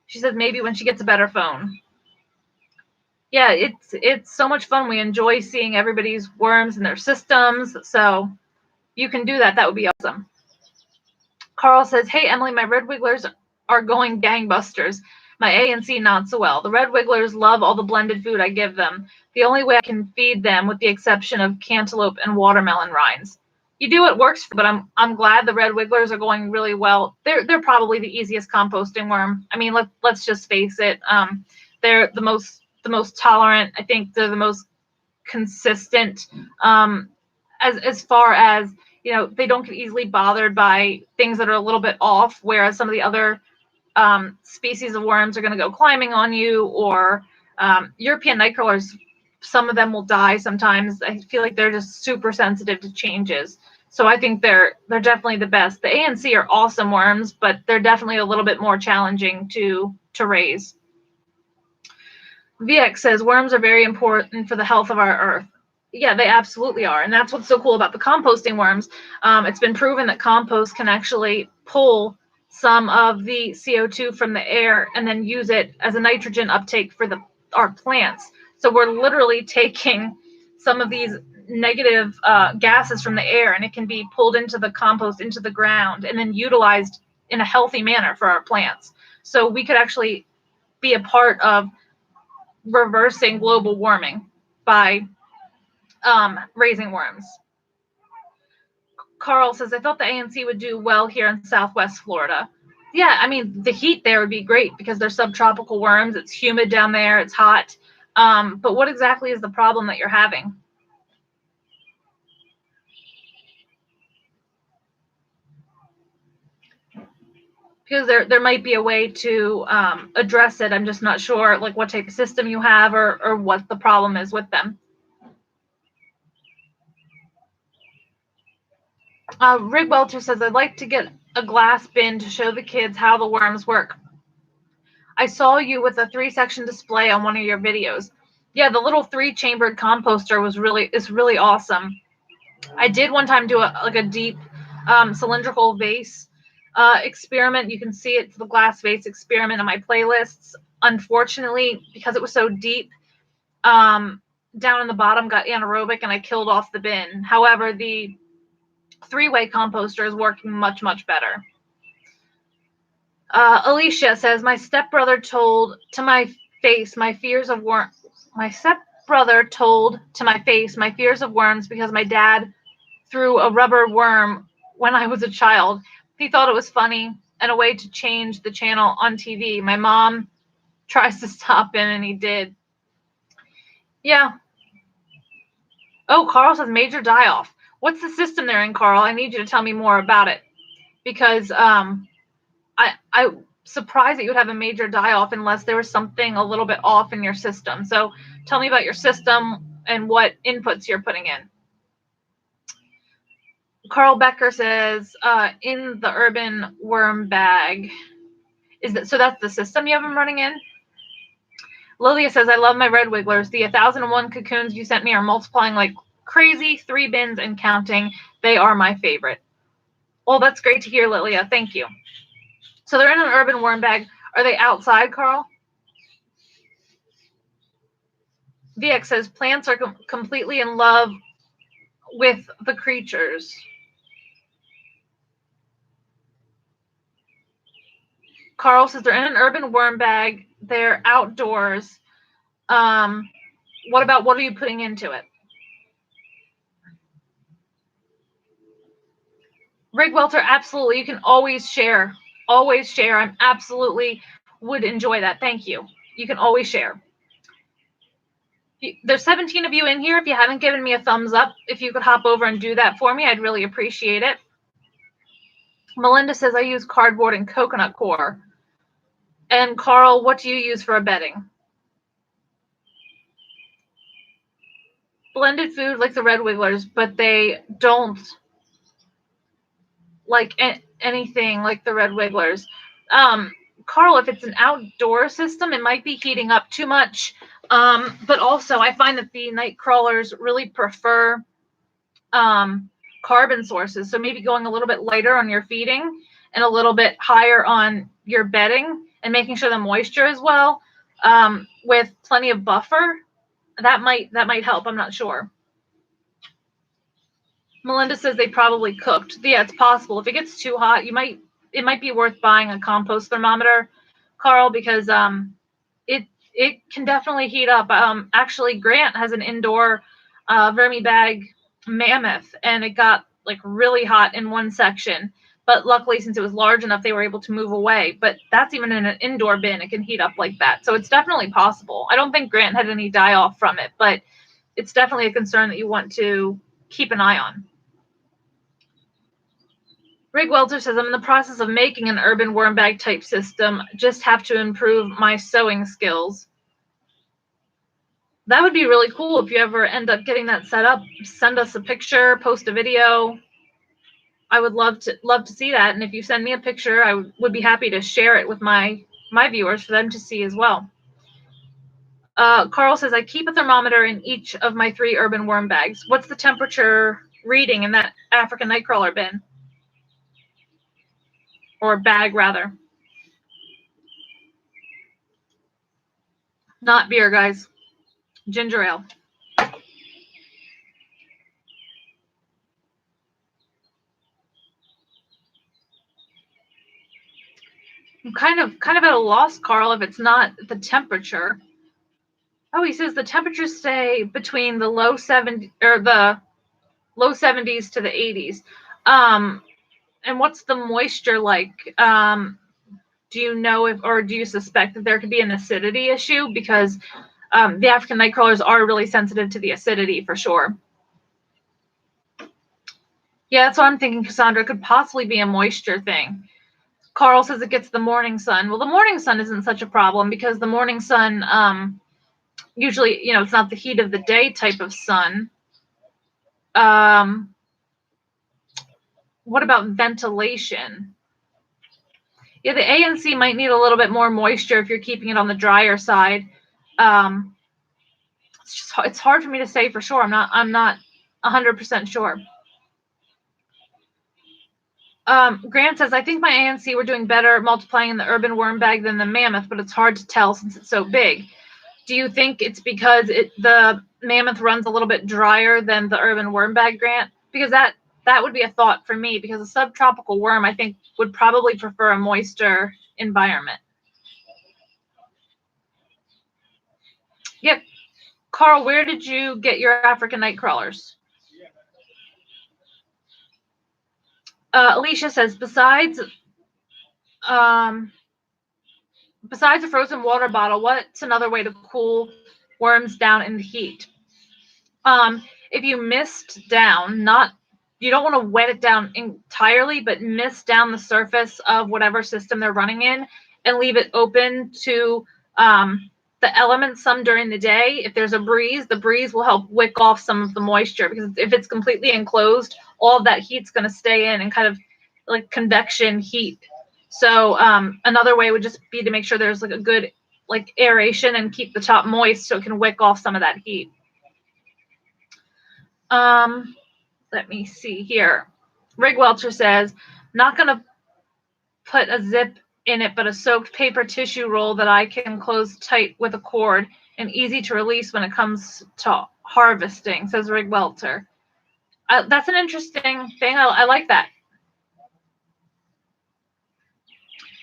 She says maybe when she gets a better phone. Yeah, it's so much fun. We enjoy seeing everybody's worms and their systems. So you can do that. That would be awesome. Carl says, hey, Emily, my red wigglers are going gangbusters. My A and C not so well. The red wigglers love all the blended food I give them. The only way I can feed them, with the exception of cantaloupe and watermelon rinds. You do what works, but I'm glad the red wigglers are going really well. They're probably the easiest composting worm. I mean, let's just face it. They're the most tolerant. I think they're the most consistent. As far as, you know, they don't get easily bothered by things that are a little bit off, whereas some of the other species of worms are going to go climbing on you, or European night crawlers, some of them will die sometimes. I feel like they're just super sensitive to changes. So I think they're definitely the best. The A and C are awesome worms, but they're definitely a little bit more challenging to raise. VX says, worms are very important for the health of our earth. Yeah, they absolutely are. And that's what's so cool about the composting worms. It's been proven that compost can actually pull some of the CO2 from the air and then use it as a nitrogen uptake for our plants. So we're literally taking some of these negative gases from the air, and it can be pulled into the compost, into the ground, and then utilized in a healthy manner for our plants. So we could actually be a part of reversing global warming by raising worms. Carl says, I thought the ANC would do well here in Southwest Florida. Yeah, I mean, the heat there would be great because they're subtropical worms. It's humid down there. It's hot. But what exactly is the problem that you're having? Because there might be a way to address it. I'm just not sure like what type of system you have or what the problem is with them. Rig Welter says, I'd like to get a glass bin to show the kids how the worms work. I saw you with a 3-section display on one of your videos. Yeah, the little 3-chambered composter is really awesome. I did one time do a deep cylindrical vase experiment. You can see it, the glass vase experiment in my playlists. Unfortunately, because it was so deep, down in the bottom got anaerobic and I killed off the bin. However, the 3-way composter is working much, much better. Alicia says, my stepbrother told to my face my fears of worms. My stepbrother told to my face my fears of worms because my dad threw a rubber worm when I was a child. He thought it was funny and a way to change the channel on TV. My mom tries to stop him, and he did. Yeah. Oh, Carl says major die-off. What's the system they're in, Carl? I need you to tell me more about it, because I'm surprised that you would have a major die-off unless there was something a little bit off in your system. So tell me about your system and what inputs you're putting in. Carl Becker says, in the urban worm bag. So that's the system you have them running in? Lilia says, I love my red wigglers. The 1001 cocoons you sent me are multiplying like crazy, 3 bins and counting. They are my favorite. Well, that's great to hear, Lilia. Thank you. So they're in an urban worm bag. Are they outside, Carl? VX says, plants are completely in love with the creatures. Carl says, they're in an urban worm bag. They're outdoors. What are you putting into it? Rig Welter, absolutely. You can always share. Always share. I'm absolutely would enjoy that. Thank you. You can always share. There's 17 of you in here. If you haven't given me a thumbs up, if you could hop over and do that for me, I'd really appreciate it. Melinda says, I use cardboard and coconut core. And Carl, what do you use for a bedding? Blended food like the red wigglers, but they don't like anything like the red wigglers. Carl, if it's an outdoor system, it might be heating up too much. But also I find that the night crawlers really prefer carbon sources. So maybe going a little bit lighter on your feeding and a little bit higher on your bedding and making sure the moisture as well, with plenty of buffer. That might help. I'm not sure. Melinda says they probably cooked. Yeah, it's possible. If it gets too hot, it might be worth buying a compost thermometer, Carl, because it can definitely heat up. Actually, Grant has an indoor vermibag mammoth, and it got like really hot in one section. But luckily, since it was large enough, they were able to move away. But that's even in an indoor bin. It can heat up like that. So it's definitely possible. I don't think Grant had any die-off from it, but it's definitely a concern that you want to keep an eye on. Rig Welter says, I'm in the process of making an urban worm bag type system. Just have to improve my sewing skills. That would be really cool if you ever end up getting that set up. Send us a picture, post a video. I would love to see that. And if you send me a picture, I would be happy to share it with my viewers for them to see as well. Carl says, I keep a thermometer in each of my 3 urban worm bags. What's the temperature reading in that African nightcrawler bin? Or bag, rather. Not beer, guys. Ginger ale. I'm kind of at a loss, Carl, if it's not the temperature. Oh, he says the temperatures stay between the low 70s to the 80s. And what's the moisture like? Do you know or do you suspect that there could be an acidity issue? Because the African nightcrawlers are really sensitive to the acidity for sure. Yeah, that's what I'm thinking, Cassandra. It could possibly be a moisture thing. Carl says it gets the morning sun. Well, the morning sun isn't such a problem because the morning sun, usually, it's not the heat of the day type of sun. What about ventilation? Yeah, the ANC might need a little bit more moisture if you're keeping it on the drier side. It's hard for me to say for sure. I'm not 100% sure. Grant says, I think my ANC were doing better multiplying in the urban worm bag than the mammoth, but it's hard to tell since it's so big. Do you think it's because the mammoth runs a little bit drier than the urban worm bag, Grant? Because that would be a thought for me, because a subtropical worm, I think, would probably prefer a moister environment. Yep. Carl, where did you get your African night crawlers? Alicia says, besides a frozen water bottle, what's another way to cool worms down in the heat? If you mist down, you don't want to wet it down entirely, but mist down the surface of whatever system they're running in and leave it open to the elements some during the day. If there's a breeze, the breeze will help wick off some of the moisture, because if it's completely enclosed, all of that heat's going to stay in and kind of like convection heat. So another way would just be to make sure there's like a good like aeration and keep the top moist so it can wick off some of that heat. Let me see here. Rig Welcher says, not going to put a zip in it, but a soaked paper tissue roll that I can close tight with a cord and easy to release when it comes to harvesting, says Rig Welter. That's an interesting thing. I like that.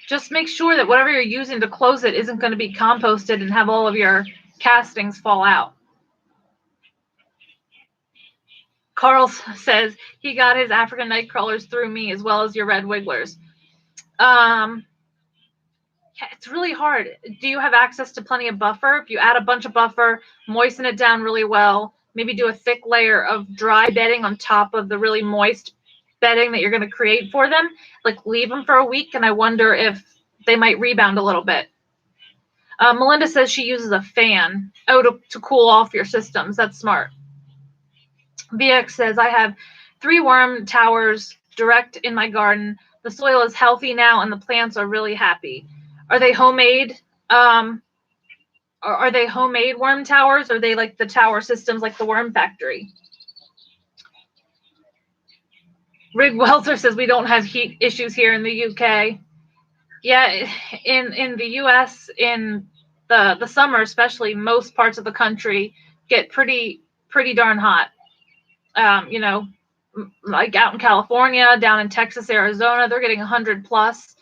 Just make sure that whatever you're using to close it isn't going to be composted and have all of your castings fall out. Carl says he got his African night crawlers through me as well as your red wigglers. Yeah, it's really hard. Do you have access to plenty of buffer? If you add a bunch of buffer, moisten it down really well, maybe do a thick layer of dry bedding on top of the really moist bedding that you're going to create for them, like leave them for a week, and I wonder if they might rebound a little bit. Melinda says she uses a fan to cool off your systems. That's smart. VX says, I have 3 worm towers direct in my garden. The soil is healthy now and the plants are really happy. Are they homemade? Are they homemade worm towers? Or are they like the tower systems like the Worm Factory? Rig Welter says we don't have heat issues here in the UK. Yeah, in the US, in the summer especially, most parts of the country get pretty darn hot. You know, like out in California, down in Texas, Arizona, they're getting 100 plus.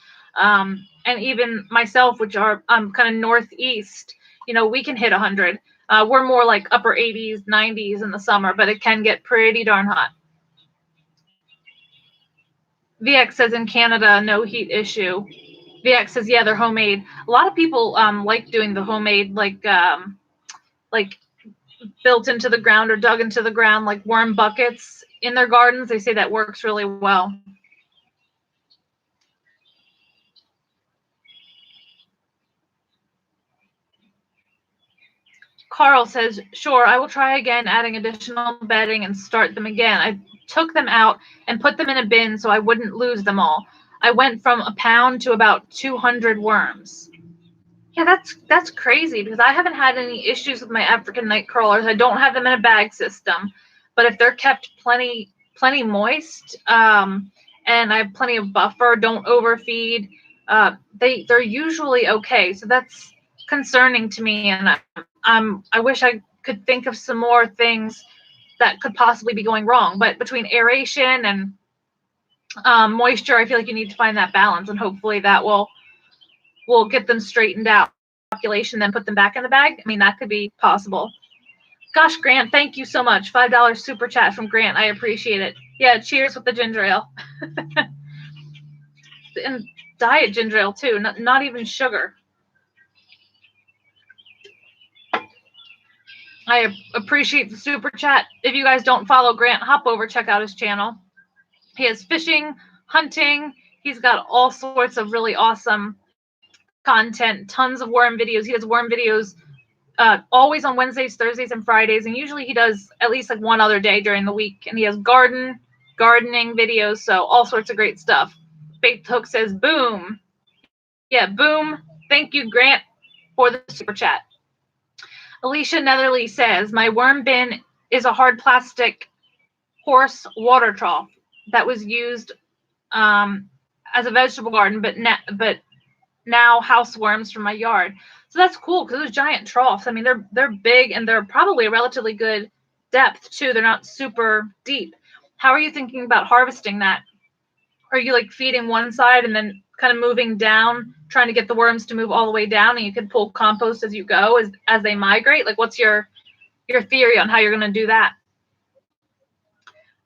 And even myself, which I'm kind of northeast, you know, we can hit 100. We're more like upper 80s, 90s in the summer, but it can get pretty darn hot. VX says in Canada, no heat issue. VX says, yeah, they're homemade. A lot of people like doing the homemade, like built into the ground or dug into the ground, like worm buckets in their gardens. They say that works really well. Carl says, sure, I will try again adding additional bedding and start them again. I took them out and put them in a bin so I wouldn't lose them all. I went from a pound to about 200 worms. Yeah, that's crazy, because I haven't had any issues with my African night crawlers. I don't have them in a bag system, but if they're kept plenty moist, and I have plenty of buffer, don't overfeed, they're usually okay. So that's concerning to me, and I wish I could think of some more things that could possibly be going wrong. But between aeration and moisture, I feel like you need to find that balance, and hopefully that will get them straightened out. Population, then put them back in the bag. I mean, that could be possible. Gosh, Grant, thank you so much. $5 super chat from Grant. I appreciate it. Yeah, cheers with the ginger ale. And diet ginger ale too, not even sugar. I appreciate the super chat. If you guys don't follow Grant, hop over, check out his channel. He has fishing, hunting. He's got all sorts of really awesome content, tons of worm videos. He does worm videos always on Wednesdays, Thursdays, and Fridays, and usually he does at least like one other day during the week. And he has gardening videos, so all sorts of great stuff. Baked Hook says, boom. Yeah, boom. Thank you, Grant, for the super chat. Alicia Netherly says, my worm bin is a hard plastic horse water trough that was used as a vegetable garden, but now houseworms from my yard. So that's cool, because those giant troughs, I mean, they're big, and they're probably a relatively good depth too. They're not super deep. How are you thinking about harvesting that? Are you like feeding one side and then kind of moving down, trying to get the worms to move all the way down, and you can pull compost as you go as they migrate? Like, what's your theory on how you're going to do that?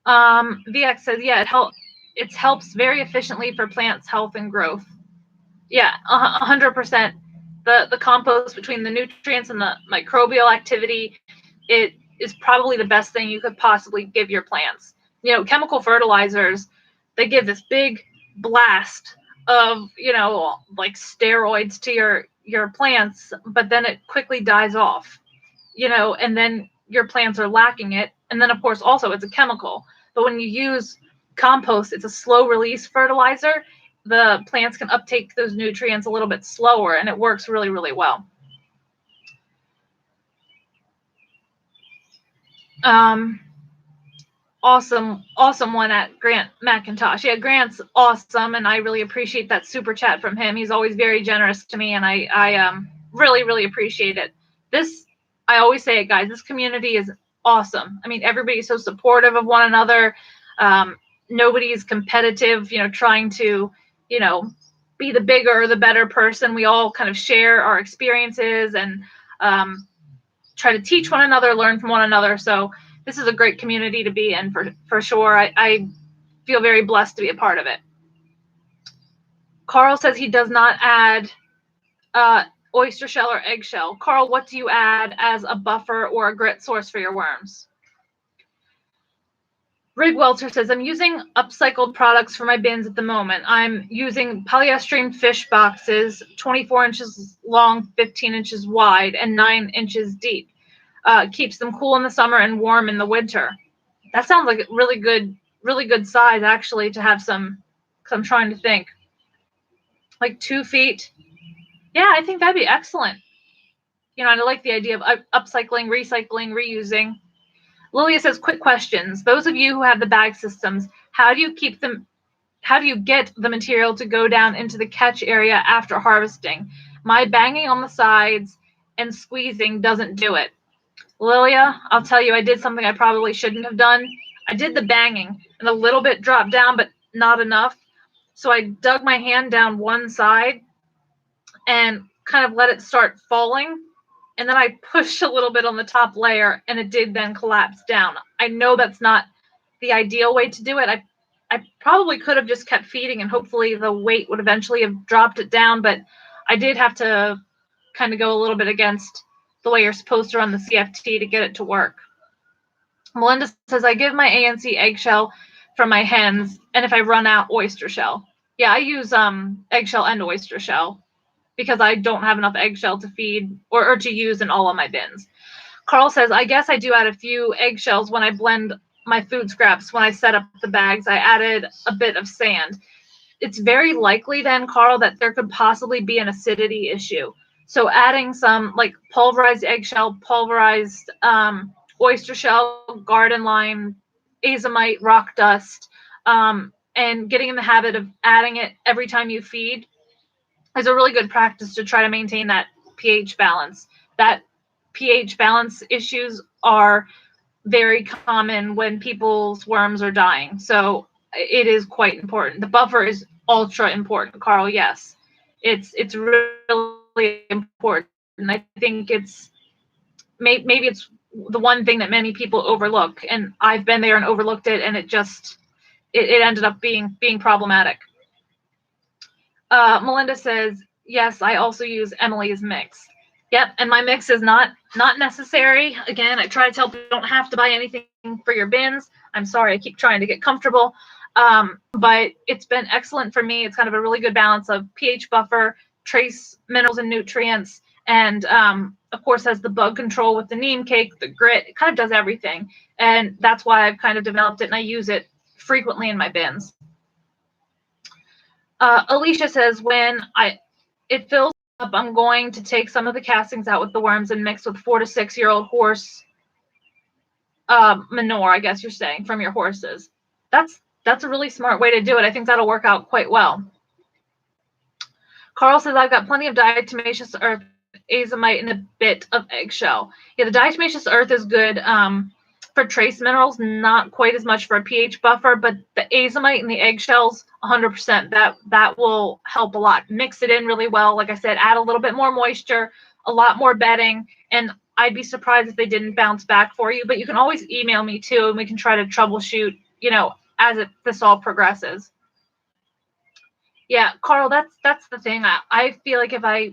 VX says, yeah, it helps very efficiently for plants' health and growth. Yeah, 100%. The compost, between the nutrients and the microbial activity, it is probably the best thing you could possibly give your plants. You know, chemical fertilizers, they give this big blast of, you know, like steroids to your plants, but then it quickly dies off, you know, and then your plants are lacking it. And then, of course, also it's a chemical. But when you use compost, it's a slow release fertilizer. The plants can uptake those nutrients a little bit slower, and it works really, really well. Awesome one at Grant McIntosh. Yeah, Grant's awesome, and I really appreciate that super chat from him. He's always very generous to me, and I really, really appreciate it. I always say it, guys, this community is awesome. I mean, everybody's so supportive of one another. Nobody's competitive, you know, trying to, you know, be the bigger or the better person. We all kind of share our experiences and try to teach one another, learn from one another. So this is a great community to be in for sure. I feel very blessed to be a part of it. Carl says he does not add oyster shell or eggshell. Carl, what do you add as a buffer or a grit source for your worms? Rig Welter says, I'm using upcycled products for my bins at the moment. I'm using polyester fish boxes, 24 inches long, 15 inches wide, and 9 inches deep. Keeps them cool in the summer and warm in the winter. That sounds like a really good size, actually, to have some, because I'm trying to think. Like 2 feet. Yeah, I think that'd be excellent. You know, and I like the idea of upcycling, recycling, reusing. Lilia says, quick questions. Those of you who have the bag systems, how do you get the material to go down into the catch area after harvesting? My banging on the sides and squeezing doesn't do it. Lilia, I'll tell you, I did something I probably shouldn't have done. I did the banging and a little bit dropped down, but not enough. So I dug my hand down one side and kind of let it start falling. And then I pushed a little bit on the top layer, and it did then collapse down. I know that's not the ideal way to do it. I probably could have just kept feeding, and hopefully the weight would eventually have dropped it down, but I did have to kind of go a little bit against the way you're supposed to run the CFT to get it to work. Melinda says, I give my ANC eggshell from my hens, and if I run out, oyster shell. Yeah, I use eggshell and oyster shell, because I don't have enough eggshell to feed or to use in all of my bins. Carl says, I guess I do add a few eggshells when I blend my food scraps. When I set up the bags, I added a bit of sand. It's very likely then, Carl, that there could possibly be an acidity issue. So adding some like pulverized eggshell, pulverized oyster shell, garden lime, azomite, rock dust, and getting in the habit of adding it every time you feed is a really good practice to try to maintain that pH balance. That pH balance issues are very common when people's worms are dying. So it is quite important. The buffer is ultra important, Carl. Yes, it's really important. And I think it's maybe it's the one thing that many people overlook. And I've been there and overlooked it, and it ended up being problematic. Melinda says, yes, I also use Emily's mix. Yep, and my mix is not necessary. Again, I try to tell people you don't have to buy anything for your bins. I'm sorry, I keep trying to get comfortable. But it's been excellent for me. It's kind of a really good balance of pH buffer, trace minerals and nutrients, and of course has the bug control with the neem cake, the grit. It kind of does everything. And that's why I've kind of developed it, and I use it frequently in my bins. Alicia says, when it fills up, I'm going to take some of the castings out with the worms and mix with 4 to 6 year old horse manure, I guess you're saying, from your horses. That's a really smart way to do it. I think that'll work out quite well. Carl says, I've got plenty of diatomaceous earth, azomite, and a bit of eggshell. Yeah, the diatomaceous earth is good for trace minerals, not quite as much for a pH buffer, but the azomite and the eggshells, 100%, that will help a lot. Mix it in really well. Like I said, add a little bit more moisture, a lot more bedding, and I'd be surprised if they didn't bounce back for you. But you can always email me too, and we can try to troubleshoot, you know, as this all progresses. Yeah, Carl, that's the thing. I feel like if I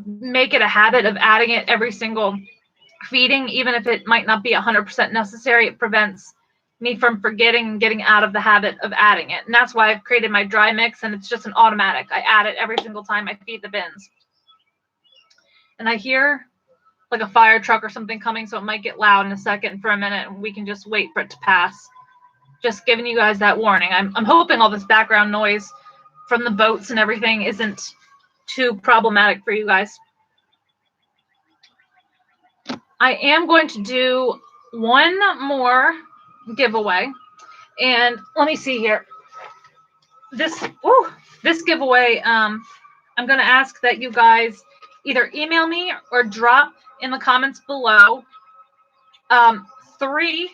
make it a habit of adding it every single feeding, even if it might not be 100% necessary, it prevents me from forgetting and getting out of the habit of adding it. And that's why I've created my dry mix, and it's just an automatic. I add it every single time I feed the bins. And I hear like a fire truck or something coming, so it might get loud in a second for a minute, and we can just wait for it to pass. Just giving you guys that warning. I'm hoping all this background noise from the boats and everything isn't too problematic for you guys. I am going to do one more giveaway, and let me see here. This giveaway, I'm going to ask that you guys either email me or drop in the comments below 3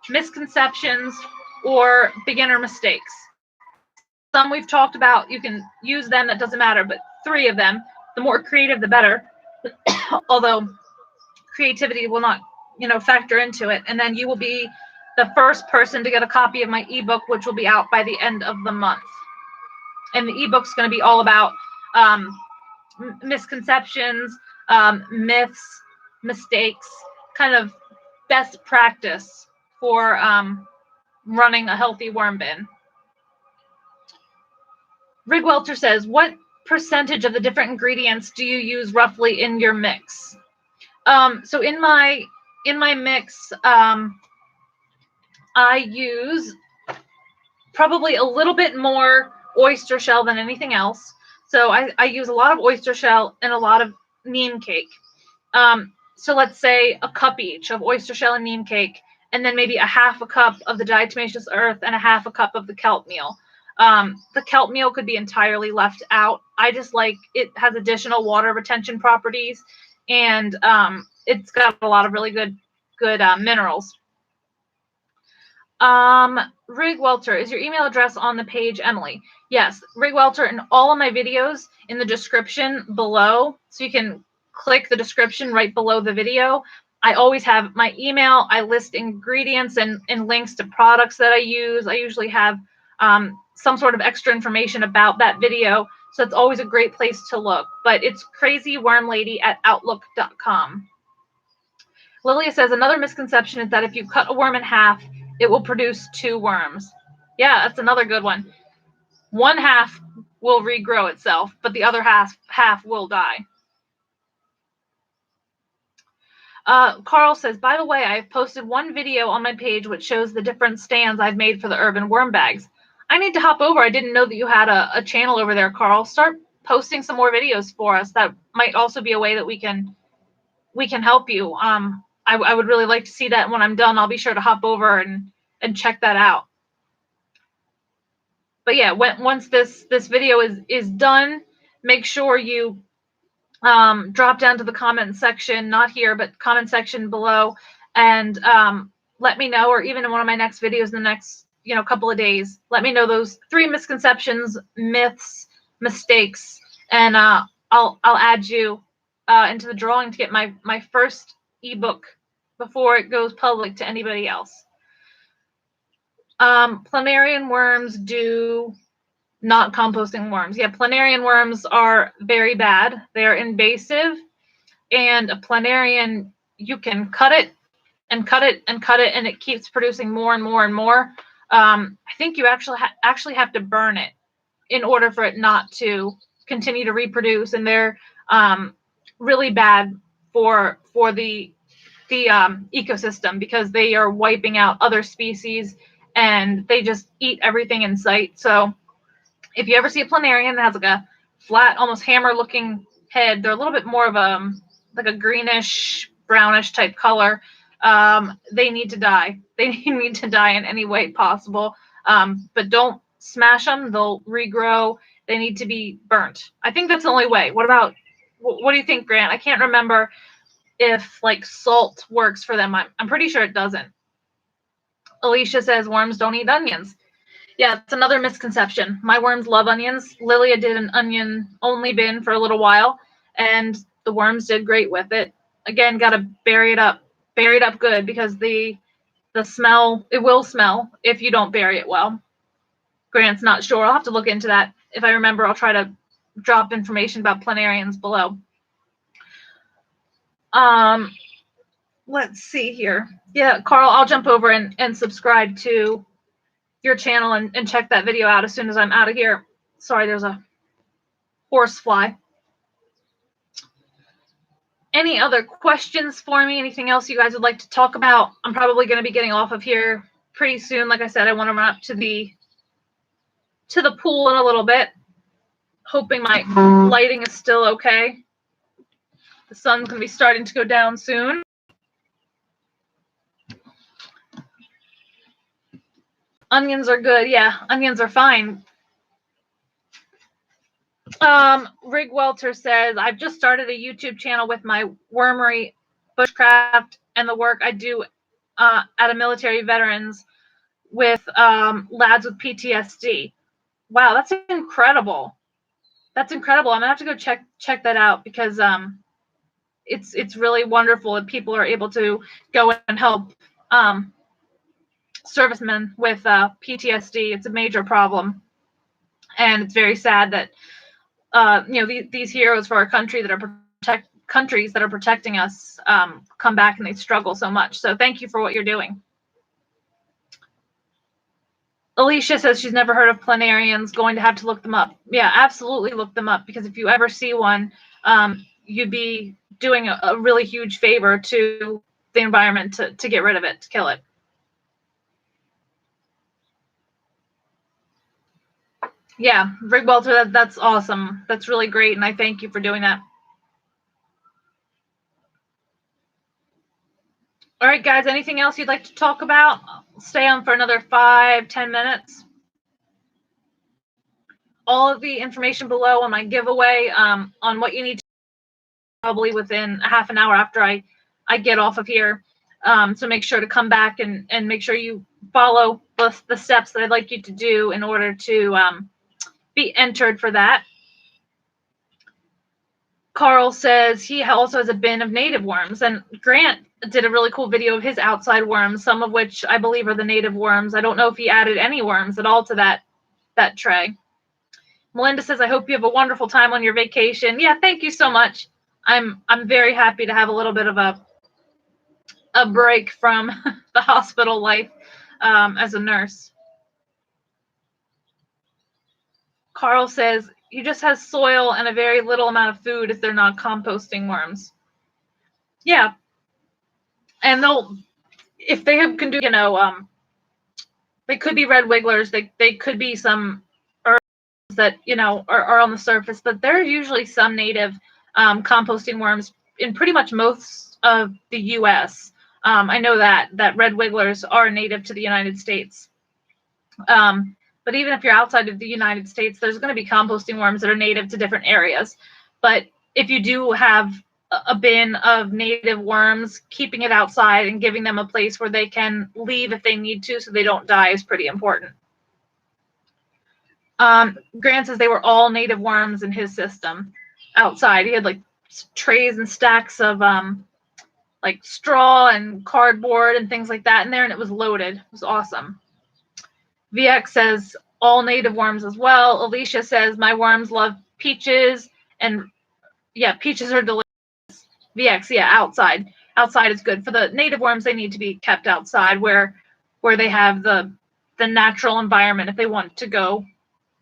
misconceptions or beginner mistakes. Some we've talked about, you can use them, that doesn't matter, but 3 of them, the more creative, the better. Although creativity will not, you know, factor into it. And then you will be the first person to get a copy of my ebook, which will be out by the end of the month. And the ebook's going to be all about misconceptions, myths, mistakes, kind of best practice for running a healthy worm bin. Rig Welter says, what percentage of the different ingredients do you use roughly in your mix? So in my mix, I use probably a little bit more oyster shell than anything else. So I use a lot of oyster shell and a lot of neem cake. So let's say a cup each of oyster shell and neem cake, and then maybe a half a cup of the diatomaceous earth and a half a cup of the kelp meal. The kelp meal could be entirely left out. I just like it has additional water retention properties, and it's got a lot of really good minerals. Rig Welter, is your email address on the page, Emily? Yes, Rig Welter, in all of my videos in the description below, so you can click the description right below the video. I always have my email. I list ingredients and links to products that I use. I usually have some sort of extra information about that video, so it's always a great place to look. But it's crazywormlady@outlook.com. Lilia says, another misconception is that if you cut a worm in half, it will produce 2 worms. Yeah, that's another good one. One half will regrow itself, but the other half will die. Carl says, by the way, I've posted one video on my page which shows the different stands I've made for the urban worm bags. I need to hop over. I didn't know that you had a channel over there, Carl. Start posting some more videos for us. That might also be a way that we can help you. I would really like to see that. When I'm done, I'll be sure to hop over and check that out. But yeah, once this video is done, make sure you drop down to the comment section, not here, but comment section below, and let me know, or even in one of my next videos in the next couple of days, let me know those 3 misconceptions, myths, mistakes, and I'll add you into the drawing to get my first ebook before it goes public to anybody else. Planarian worms do not composting worms. Yeah, planarian worms are very bad. They are invasive, and a planarian, you can cut it and cut it and cut it, and it keeps producing more and more and more. I think you actually have to burn it in order for it not to continue to reproduce, and they're really bad for the ecosystem, because they are wiping out other species and they just eat everything in sight. So if you ever see a planarian that has like a flat, almost hammer looking head, they're a little bit more of like a greenish, brownish type color. They need to die. They need to die in any way possible. But don't smash them. They'll regrow. They need to be burnt. I think that's the only way. What do you think, Grant? I can't remember if like salt works for them. I'm pretty sure it doesn't. Alicia says worms don't eat onions. Yeah, it's another misconception. My worms love onions. Lilia did an onion only bin for a little while, and the worms did great with it. Again, got to bury it up good, because the smell, it will smell if you don't bury it well. Grant's not sure. I'll have to look into that. If I remember, I'll try to drop information about planarians below. Let's see here. Yeah, Carl, I'll jump over and subscribe to your channel and check that video out as soon as I'm out of here. Sorry, there's a horse fly. Any other questions for me? Anything else you guys would like to talk about? I'm probably going to be getting off of here pretty soon. Like I said, I want to run up to the pool in a little bit, hoping my lighting is still okay. The sun's going to be starting to go down soon. Onions are good. Yeah, onions are fine. Rig Welter says, I've just started a YouTube channel with my wormery, bushcraft, and the work I do at a military veterans with lads with PTSD. Wow, that's incredible. That's incredible. I'm gonna have to go check that out, because it's really wonderful that people are able to go and help servicemen with PTSD. It's a major problem, and it's very sad that these heroes for our country that are countries that are protecting us come back and they struggle so much. So thank you for what you're doing. Alicia says she's never heard of planarians. Going to have to look them up. Yeah, absolutely look them up, because if you ever see one, you'd be doing a really huge favor to the environment to get rid of it, to kill it. Yeah, Rig Welter, that's awesome. That's really great, and I thank you for doing that. All right, guys, anything else you'd like to talk about? I'll stay on for another 5-10 minutes. All of the information below on my giveaway on what you need to probably within a half an hour after I get off of here. So make sure to come back and make sure you follow the steps that I'd like you to do in order to be entered for that. Carl says he also has a bin of native worms, and Grant did a really cool video of his outside worms, some of which I believe are the native worms. I don't know if he added any worms at all to that tray. Melinda says, I hope you have a wonderful time on your vacation. Yeah, thank you so much. I'm very happy to have a little bit of a break from the hospital life as a nurse. Carl says, he just has soil and a very little amount of food if they're not composting worms. Yeah. And if they can do, they could be red wigglers. They could be some herbs that, are on the surface, but there are usually some native composting worms in pretty much most of the U.S. I know that red wigglers are native to the United States. But even if you're outside of the United States, there's going to be composting worms that are native to different areas. But if you do have a bin of native worms, keeping it outside and giving them a place where they can leave if they need to so they don't die is pretty important. Grant says they were all native worms in his system outside. He had like trays and stacks of like straw and cardboard and things like that in there, and it was loaded. It was awesome. VX says all native worms as well. Alicia says my worms love peaches, and yeah, peaches are delicious. VX, yeah, outside. Outside is good. For the native worms, they need to be kept outside where they have the natural environment. If they want to go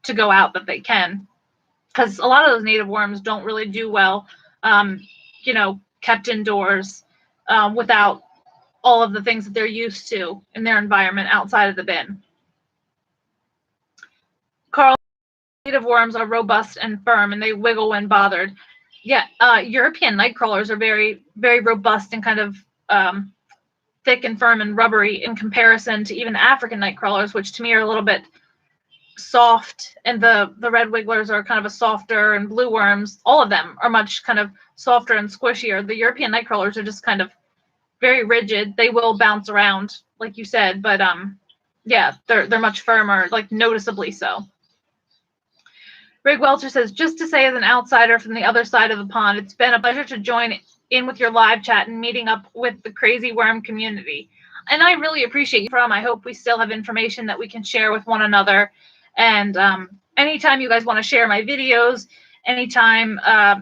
out, that they can, because a lot of those native worms don't really do well, kept indoors without all of the things that they're used to in their environment outside of the bin. Carl, native worms are robust and firm, and they wiggle when bothered. Yeah, European night crawlers are very, very robust and kind of thick and firm and rubbery in comparison to even African night crawlers, which to me are a little bit soft, and the red wigglers are kind of a softer, and blue worms, all of them are much kind of softer and squishier. The European night crawlers are just kind of very rigid. They will bounce around, like you said, but yeah, they're much firmer, like noticeably so. Rig Welcher says, just to say as an outsider from the other side of the pond, it's been a pleasure to join in with your live chat and meeting up with the crazy worm community. And I really appreciate you from. I hope we still have information that we can share with one another. And anytime you guys want to share my videos, anytime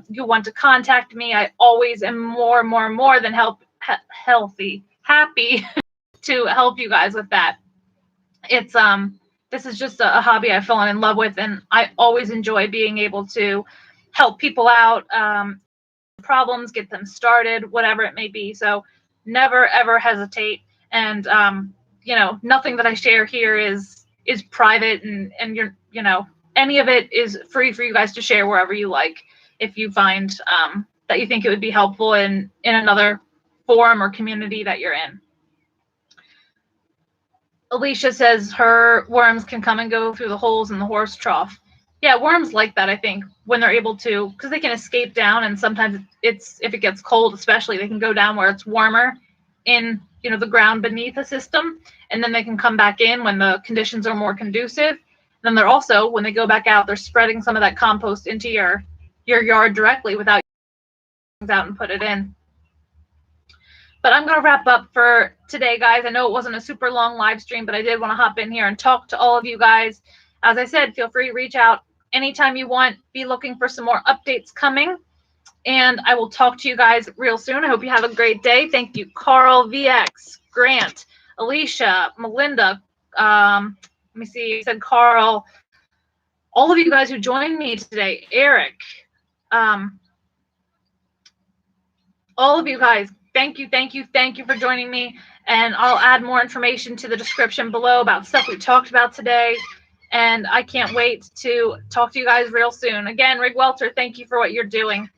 you want to contact me, I always am more than happy to help you guys with that. It's this is just a hobby I've fallen in love with, and I always enjoy being able to help people out, problems, get them started, whatever it may be. So never ever hesitate. And you know, nothing that I share here is private, and you're, you know, any of it is free for you guys to share wherever you like, if you find that you think it would be helpful in another forum or community that you're in. Alicia says her worms can come and go through the holes in the horse trough. Yeah, worms like that, I think, when they're able to, because they can escape down, and sometimes it's, if it gets cold especially, they can go down where it's warmer in, you know, the ground beneath a system, and then they can come back in when the conditions are more conducive. Then they're also, when they go back out, they're spreading some of that compost into your yard directly without you out and put it in. But I'm going to wrap up for today, guys. I know it wasn't a super long live stream, but I did want to hop in here and talk to all of you guys. As I said, feel free to reach out anytime you want. Be looking for some more updates coming. And I will talk to you guys real soon. I hope you have a great day. Thank you, Carl, VX, Grant, Alicia, Melinda. Let me see. You said Carl. All of you guys who joined me today, Eric. All of you guys. Thank you for joining me. And I'll add more information to the description below about stuff we talked about today. And I can't wait to talk to you guys real soon. Again, Rig Welcher, thank you for what you're doing.